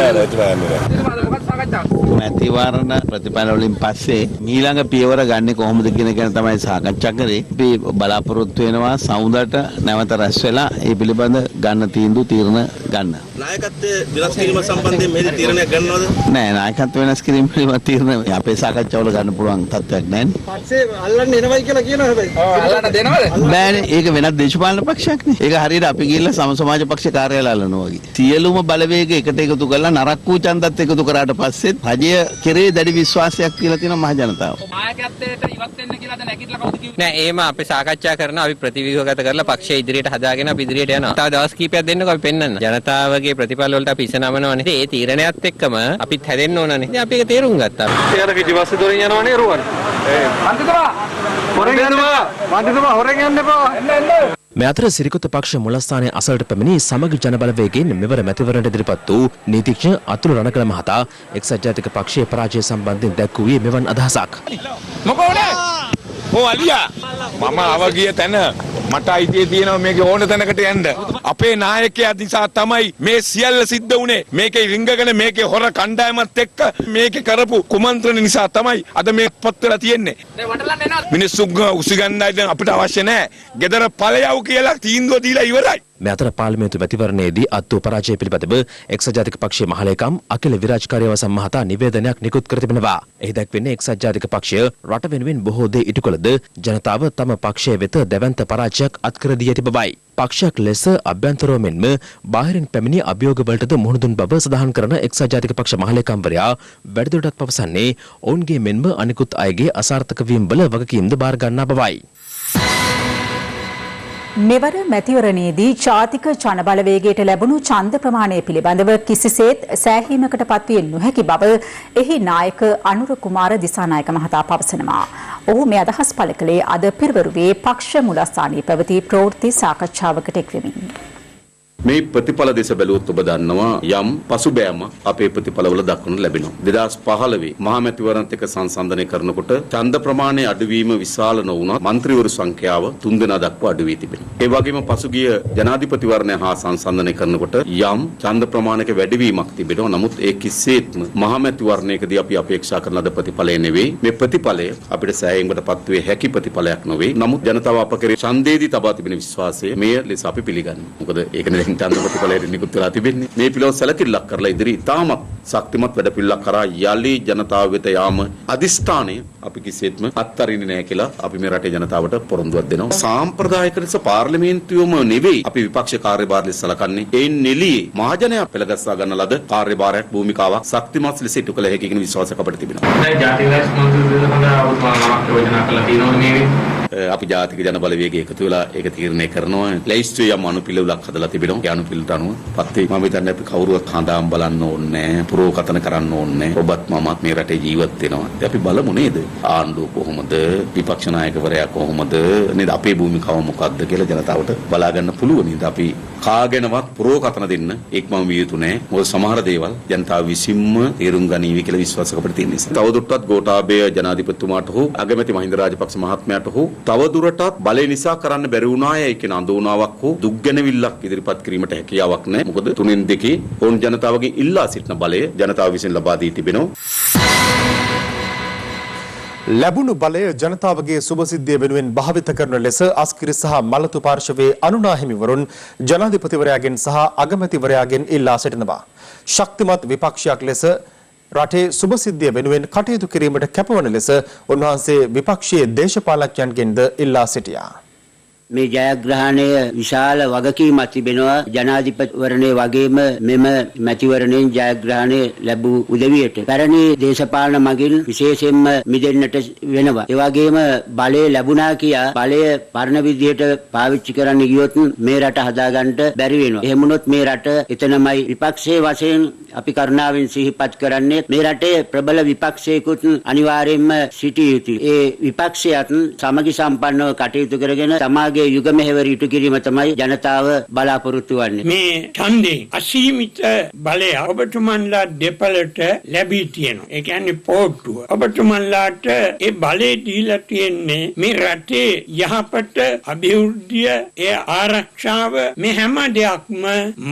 මැතිවරණ ප්‍රතිඵල වලින් පස්සේ ඊළඟ පියවර ගන්නේ කොහොමද කියන එක තමයි සාකච්ඡා කරේ. අපි බලාපොරොත්තු වෙනවා සමුදට නැවත රැස් වෙලා ඒ පිළිබඳ ගන්න තීරණ ගන්න. නායකත්වයේ වෙනස් කිරීම සම්බන්ධයෙන් මේ තීරණයක් ගන්නවද? නෑ නායකත්ව වෙනස් කිරීම පිළිබඳ තීරණ අපේ සාකච්ඡාවල ගන්න පුළුවන් තත්ත්වයක් නෑනේ. පස්සේ අල්ලන්න එනවයි කියලා කියනවා හැබැයි. අල්ලන්න දෙනවද? බෑනේ. ඒක වෙනත් දේශපාලන පක්ෂයක් නේ. ඒක හරියට අපි ගිහිල්ලා සම සමාජ පක්ෂ කාර්යාලය අල්ලනවා වගේ. සියලුම බලවේග එකට එකතු කරලා නරක් වූ ඡන්දත් එකතු කරාට පස්සෙත් රජය කෙරේ දැඩි විශ්වාසයක් කියලා තියෙනවා මහ ජනතාව. නායකත්වයට ඉවත් වෙන්න කියලාද නැගිටලා කවුද කිව්වේ? නෑ එහෙම අපි සාකච්ඡා කරනවා. අපි ප්‍රතිව්‍යුහගත කරලා පක්ෂය ඉදිරියට හදාගෙන අපි ඉදිරියට යනවා. තව දවස් කිහිපයක් දෙන්නකෝ අපි පෙන්නන්න. ජනතාවගේ ප්‍රතිඵල වලට අපි ඉසනමනවනේ. ඒ තීරණයත් එක්කම අපිත් හැදෙන්න ඕනනේ. ඉතින් අපි ඒක තේරුම් ගත්තා. එයාලා පිටිපස්සේ දොරින් යනවනේ රුවන්. මන්ත්‍රීතුමා හොරෙන් යනවා. මන්ත්‍රීතුමා හොරෙන් යන්න එපා. එන්න. මේ අතර සිරිකොත පක්ෂ මුලස්ථානයේ අසලට පැමිණි සමගි ජනබලවේගයෙන් මෙවර මැතිවරණයට ඉදිරිපත් වූ නීතිඥ අතුල රණකල මහතා එක්සත් ජාතික පක්ෂයේ පරාජය සම්බන්ධයෙන් දැක්වුවේ මෙවන් අදහසක්. මොකෝනේ? අලියා මම අවගිය තැන මට අයිතිය තියෙනවා මේකේ ඕන තැනකට යන්න. අපේ නායකයා නිසා තමයි මේ සියල්ල සිද්ධ වුනේ. මේකේ රිංගගෙන මේකේ හොර කණ්ඩායමත් එක්ක මේකේ කරපු කුමන්ත්‍රණ නිසා තමයි අද මේ පත් වෙලා තියෙන්නේ. මිනිස්සු උසිගන්නයි දැන් අපිට අවශ්‍ය නැහැ. ගෙදර ඵලයව් කියලා තීන්දුව දීලා ඉවරයි. මේ අතර පාර්ලිමේන්තු මැතිවරණයේදී අත්වූ පරාජය පිළිබඳව එක්සත් ජාතික පක්ෂයේ මහලේකම් අකිල විරාජ් කාර්යවසම් මහතා නිවේදනයක් නිකුත් කර තිබෙනවා. එහි දැක්වෙන්නේ එක්සත් ජාතික පක්ෂය රට වෙනුවෙන් බොහෝ දේ ඉටු කළද ජනතාව තම පක්ෂය වෙත දැවැන්ත පරාජයක් අත්කර දී ඇති බවයි. පක්ෂයක් ලෙස අභ්‍යන්තරව මෙන්ම බාහිරින් පැමිණි අභියෝගවලටද මුහුණ දුන් බව සඳහන් කරන එක්සත් ජාතික පක්ෂ මහලේකම්වරයා වැඩිදුරටත් පවසන්නේ ඔවුන්ගේ මෙන්ම අනිකුත් අයගේ අසාර්ථක වීම් වල වගකීම්ද බාර ගන්නා බවයි. මෙවර මැතිවරණයේදී ජාතික ජනබලවේගයට ලැබුණු ඡන්ද ප්‍රමාණය පිළිබඳව කිසිසේත් සෑහීමකට පත්විය නොහැකි බව එහි නායක අනුර කුමාර දිසානායක මහතා පවසනවා. ඔහු මේ අදහස් පළ කළේ අද පෙරවරුවේ පක්ෂ මුලස්ථානයේ පැවති ප්‍රවෘත්ති සාකච්ඡාවකට එක්වෙමින්. මේ ප්‍රතිඵල දෙස බැලුවොත් ඔබ දන්නවා යම් පසුබෑම අපේ ප්‍රතිඵලවල දක්වනු ලැබෙනවා. 2015 මහා මැතිවරණත් එක්ක සංසන්දනය කරනකොට ඡන්ද ප්‍රමාණය අඩුවීම විශාල නොවුණත් മന്ത്രിවරු සංඛ්‍යාව 3 දෙනා දක්වා අඩු වී තිබෙනවා. ඒ වගේම පසුගිය ජනාධිපතිවරණය හා සංසන්දනය කරනකොට යම් ඡන්ද ප්‍රමාණයක වැඩිවීමක් තිබෙනවා. නමුත් ඒ කිසිසේත්ම මහා මැතිවරණයකදී අපි අපේක්ෂා කරන ලද ප්‍රතිඵලය නෙවෙයි. මේ ප්‍රතිඵලය අපිට සෑහීමකටපත් වේ හැකි ප්‍රතිඵලයක් නොවේ. නමුත් ජනතාව අප කෙරේ ඡන්දේදී තබා තිබෙන විශ්වාසය මෙය ලෙස අපි පිළිගන්නවා. මොකද ඒකනේ ඡන්ද ප්‍රතිඵලයට නිකුත් වෙලා තිබෙන්නේ. මේ පිළිවෙල සැලකිල්ලක් කරලා ඉදිරි ඉතාමත් ශක්තිමත් වැඩපිළිවෙලක් කරා යලි ජනතාව වෙත යාම අදිස්ථානය අපි කිසිසේත්ම අත්හරින්නේ නැහැ කියලා අපි මේ රටේ ජනතාවට පොරොන්දුවක් දෙනවා. සාම්ප්‍රදායික ලෙස පාර්ලිමේන්තුවම නෙවෙයි අපි විපක්ෂ කාර්යභාරය සලකන්නේ. ඒ නෙළියේ මහජනයා පෙළගස්සා ගන්න ලද කාර්යභාරයක් භූමිකාවක් ශක්තිමත් ලෙස ඉටු කළ හැකි කියන විශ්වාසයක් අපිට තිබෙනවා. දැන් ජාතික ලැයිස්තු මන්ත්‍රී දෙනකොට යෝජනා කළා තියෙනවනේ මේ අපි ජාතික ජන බලවේගය එකතු වෙලා ඒක තීරණය කරනවා. ලැයිස්තුවේ යම් අනුපිළිවෙලක් හදලා තිබෙනවා. ඒ අනුපිළිවෙලට අනුව පත්තේ මම හිතන්නේ අපි කවුරුවත් හඳාම් බලන්න ඕනේ නැහැ. පුරෝකතන කරන්න ඕනේ නැහැ. ඔබත් මමත් මේ රටේ ජීවත් වෙනවා. අපි බලමු නේද? ආණ්ඩුව කොහොමද? විපක්ෂ නායකවරයා කොහොමද? නේද? අපේ භූමිකාව මොකක්ද කියලා ජනතාවට බලා ගන්න පුළුවන් නේද? අපි කාගෙනවත් පුරෝකතන දෙන්න එක්මම විය යුතු නැහැ. මොකද සමහර දේවල් ජනතාව විසින්ම තේරුම් ගනීවි කියලා විශ්වාසයක් අපිට තියෙන නිසා. තවදුරටත් ගෝඨාභය ජනාධිපතිතුමාට හෝ අගමැති මහින්ද රාජපක්ෂ මහත්මයාට හෝ තවදුරටත් බලය නිසා කරන්න බැරි වුණායයි කියන අඳුනාවක් හෝ දුක්ගැනවිල්ලක් ඉදිරිපත් කිරීමට හැකියාවක් නැහැ. මොකද තුනෙන් දෙකේ ඕන් ජනතාවගේ ඉල්ලා සිටින බලය ජනතාව විසින් ලබා දී තිබෙනවා. ලැබුණු බලය ජනතාවගේ සුබසිද්ධිය වෙනුවෙන් භාවිත කරන ලෙස අස්කිරි සහ මලතු පාර්ශවයේ අනුනා හිමිවරුන් ජනාධිපතිවරයාගෙන් සහ අගමැතිවරයාගෙන් ඉල්ලා සිටිනවා. ශක්තිමත් විපක්ෂයක් ලෙස රටේ සුබසිද්ධිය වෙනුවෙන් කටයුතු කිරීමට කැපවන ලෙස උන්වහන්සේ විපක්ෂයේ දේශපාලඥයන්ගෙන්ද ඉල්ලා සිටියා. මේ ජයග්‍රහණය විශාල වගකීමක් තිබෙනවා ජනාධිපතිවරණයේ වගේම මෙම මැතිවරණයෙන් ජයග්‍රහණය ලැබූ උදවියට පැරණි දේශපාලන මගින් විශේෂයෙන්ම මිදෙන්නට වෙනවා. ඒ වගේම බලය ලැබුණා කියා බලය පරණ විදියට පාවිච්චි කරන්න ගියොත් මේ රට හදාගන්න බැරි වෙනවා. එහෙම වුණොත් මේ රට එතනමයි විපක්ෂයේ වශයෙන් අපි කරුණාවෙන් සිහිපත් කරන්නේ මේ රටේ ප්‍රබල විපක්ෂයකුත් අනිවාර්යයෙන්ම සිටිය යුතුයි. ඒ විපක්ෂයත් සමගි සම්පන්නව කටයුතු කරගෙන සමාජයේ යුග මෙහෙවර ඉටු කිරීම තමයි ජනතාව බලාපොරොත්තු වෙන්නේ. මේ ඡන්දේ අසීමිත බලය ඔබතුමන්ලා දෙපළට ලැබී තියෙනවා. ඒ කියන්නේ පොට්ටුව. ඔබතුමන්ලාට ඒ බලය දීලා තියෙන්නේ මේ රටේ යහපත අභිවෘද්ධිය ඒ ආරක්ෂාව මේ හැම දෙයක්ම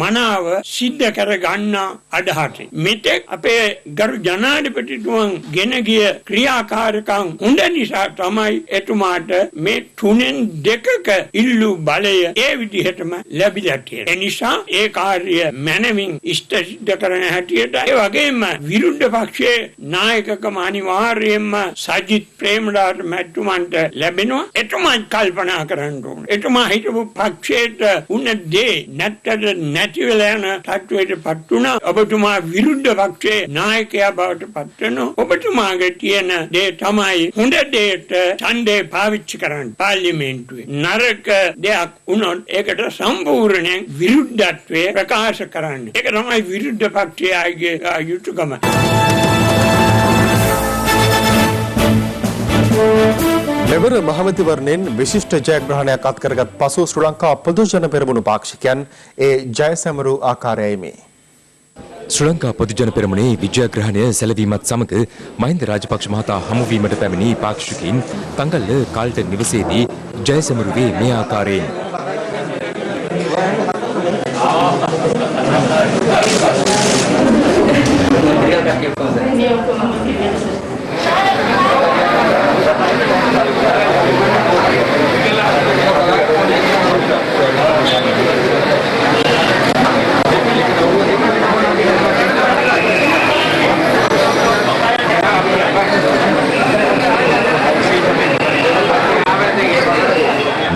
මනාව සිද්ධ කර ගන්න අදහසින්. මෙතෙක් අපේ ගරු ජනාධිපතිතුමන් ගෙන ගිය ක්‍රියාකාරකම් හොඳ නිසා තමයි එතුමාට මේ තුනෙන් දෙකක ඉල්ලු බලය ඒ විදිහටම ලැබිලා තියෙන්නේ. ඒ නිසා ඒ කාර්ය මනමින් ඉෂ්ට සිද්ධ කරන හැටියට ඒ වගේම විරුද්ධ පක්ෂයේ නායකකම අනිවාර්යයෙන්ම සජිත් ප්‍රේමදාස මැතිතුමන්ට ලැබෙනවා. එතුමා කල්පනා කරන්න ඕනේ. එතුමා හිටපු පක්ෂයට උන්න දේ නැති වෙලා යන තත්ත්වයට පත් වුණා. ඔබතුමා විරුද්ධ පක්ෂයේ නායකයා බවට පත් වෙනවා. ඔබතුමාගේ තියෙන දේ තමයි හොඳ දෙයට ඡන්දේ පාවිච්චි කරන්න පාර්ලිමේන්තුවේ. නරක දෙයක් වුණොත් ඒකට සම්පූර්ණයෙන් විරුද්ධත්වය ප්‍රකාශ කරන්න. ඒක තමයි විරුද්ධ පක්ෂයේ යුතුයකම. මෙවර මහමැතිවරණයෙන් විශිෂ්ට ජයග්‍රහණයක් අත්කරගත් පසු ශ්‍රී ලංකා පොදුජන පෙරමුණු පාක්ෂිකයන් ඒ ජය සැමරූ ආකාරයයි මේ. ශ්‍රී ලංකා පොදුජන පෙරමුණේ විජයග්‍රහණය සැලවීමත් සමග මහින්ද රාජපක්ෂ මහතා හමුවීමට පැමිණි පාක්ෂිකයින් තංගල්ල කාල්ටන් නිවසේදී ජය සැමරුවේ මේ ආකාරයෙන්.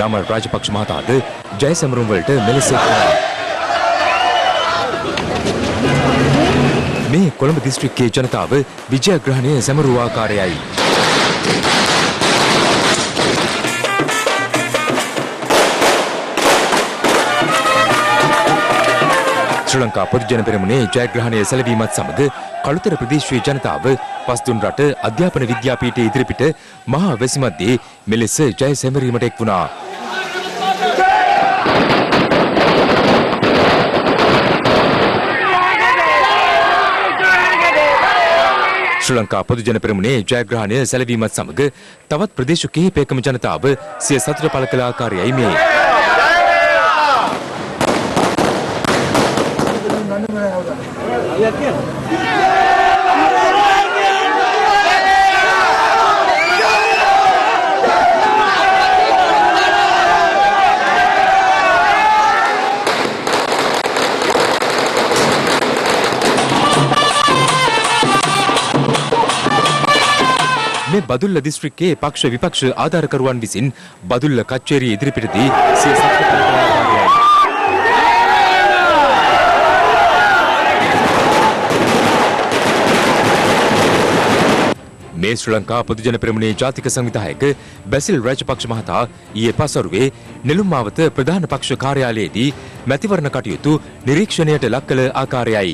නාමල් රාජපක්ෂ මහතාද ජය සැමරුම් වලට මෙලෙස මේ කොළඹ දිස්ත්‍රික්කයේ ජනතාව විජයග්‍රහණය සැමරූ ආකාරයයි. ශ්‍රී ලංකා පොදුජන පෙරමුණේ ජයග්‍රහණය සැලවීමත් සමග කළුතර ප්‍රදේශයේ ජනතාව පස්දුන් රට අධ්‍යාපන විද්‍යාපීඨයේ ඉදිරිපිට මහා වැසි මැද්දේ මෙලෙස ජය සැමරීමට එක් වුණා. ශ්‍රී ලංකා පොදුජන පෙරමුණේ ජයග්‍රහණය සැලවීමත් සමග තවත් ප්‍රදේශ කිහිපයකම ජනතාව සිය සතුට පළ කළ ආකාරයයි මේ. මේ බදුල්ල දිස්ත්‍රික්කයේ පක්ෂ විපක්ෂ ආධාරකරුවන් විසින් බදුල්ල කච්චේරිය ඉදිරිපිටදී සිය සතුට පළ කළ ආකාරයයි. මේ ශ්‍රී ලංකා පොදුජන පෙරමුණේ ජාතික සංවිධායක බැසිල් රාජපක්ෂ මහතා ඊයේ පසරුවේ නෙළුම් මාවත ප්‍රධාන පක්ෂ කාර්යාලයේදී මැතිවරණ කටයුතු නිරීක්ෂණයට ලක් කළ ආකාරයයි.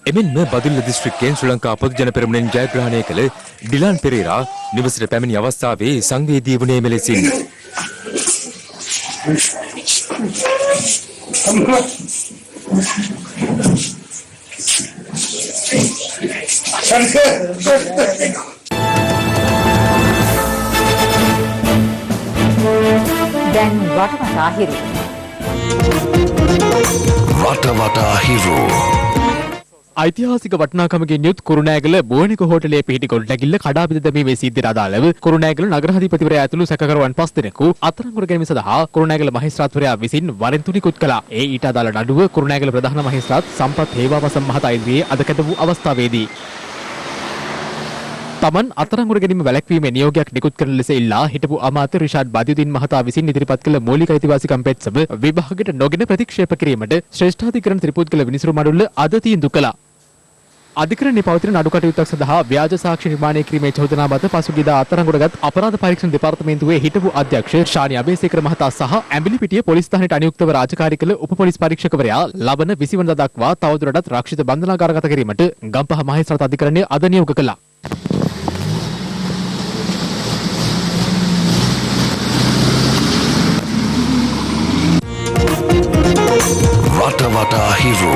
එමෙන්ම බදුල්ල දිස්ත්‍රික්කයෙන් ශ්‍රී ලංකා පොදුජන පෙරමුණෙන් ජයග්‍රහණය කළ ඩිලාන් පෙරේරා නිවසට පැමිණි අවස්ථාවේ සංවේදී වුණේ මෙලෙසින්. දැන් වටවටා හිරු. වටවටා හිරු. ඓතිහාසික වටිනාකමකින් යුත් කුරුණෑගල බෝනික හෝටලයේ පිහිටි ගොඩනැගිල්ල කඩා බිඳ දැමීමේ සිද්ධියට අදාළව කුරුණෑගල නගරාධිපතිවරයා ඇතුළු සැකකරුවන් 5 දෙනෙකු අත්අඩංගුවට ගැනීම සඳහා කුරුණෑගල මහේස්ත්‍රාත්වරයා විසින් වරෙන් තුනිකුත් කළා. ඒ ඊට අදාළ නඩුව කුරුණෑගල ප්‍රධාන මහේස්ත්‍රාත් සම්පත් හේවාවසම් මහතා ඉදිරියේ අද කැඳ වූ අවස්ථාවේදී තමන් අත්අඩංගුවට ගැනීම වැළැක්වීමේ නියෝගයක් නිකුත් කරන ලෙස ඉල්ලා හිටපු අමාත්‍ය රිෂාඩ් බදියුදීන් මහතා විසින් ඉදිරිපත් කළ මූලික අයිතිවාසිකම් පෙත්සම විභාගයට නොගෙන ප්‍රතික්ෂේප කිරීමට ශ්‍රේෂ්ඨාධිකරණ ත්‍රිපුද්ගල විනිසුරු මඩුල්ල අද තීන්දුව කළා. අධිකරණයේ පවතින නඩු කටයුත්තක් සඳහා ව්‍යාජ සාක්ෂි නිර්මාණය කිරීමේ චෝදනා මත පසුගියදා අත්අඩංගුවටගත් අපරාධ පරීක්ෂණ දෙපාර්තමේන්තුවේ හිටපු අධ්‍යක්ෂ ශානි අබේසේකර මහතා සහ ඇඹිලිපිටිය පොලිස් ස්ථානයට අනියුක්තව රාජකාරී කළ උප පොලිස් පරීක්ෂකවරයා ලබන 20 වෙනිදා දක්වා තවදුරටත් රක්ෂිත බන්ධනාගාරගත කිරීමට ගම්පහ මහේස්ත්‍රාත් අධිකරණය අද නියෝග කළා. රට වටා හිරු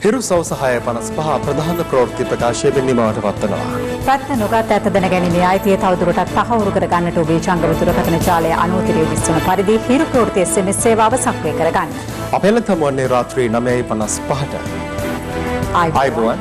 හිරු සවස 6:55 ප්‍රධාන ප්‍රවෘත්ති ප්‍රකාශය නිමවට පත්වනවා. පැත්ත නොගත් ඇත දැනගැනීමේ අයිතිය තවදුරටත් තහවුරු කර ගන්නට ඔබේ ජංගම දුරකථන ජාලය අනුමතිය දිස්වන පරිදි හිරු ප්‍රවෘත්ති SMS සේවාව සක්‍රිය කරගන්න. අපේ ලතම වන්නේ රාත්‍රී 9:55ට. ආයිබෝවන්.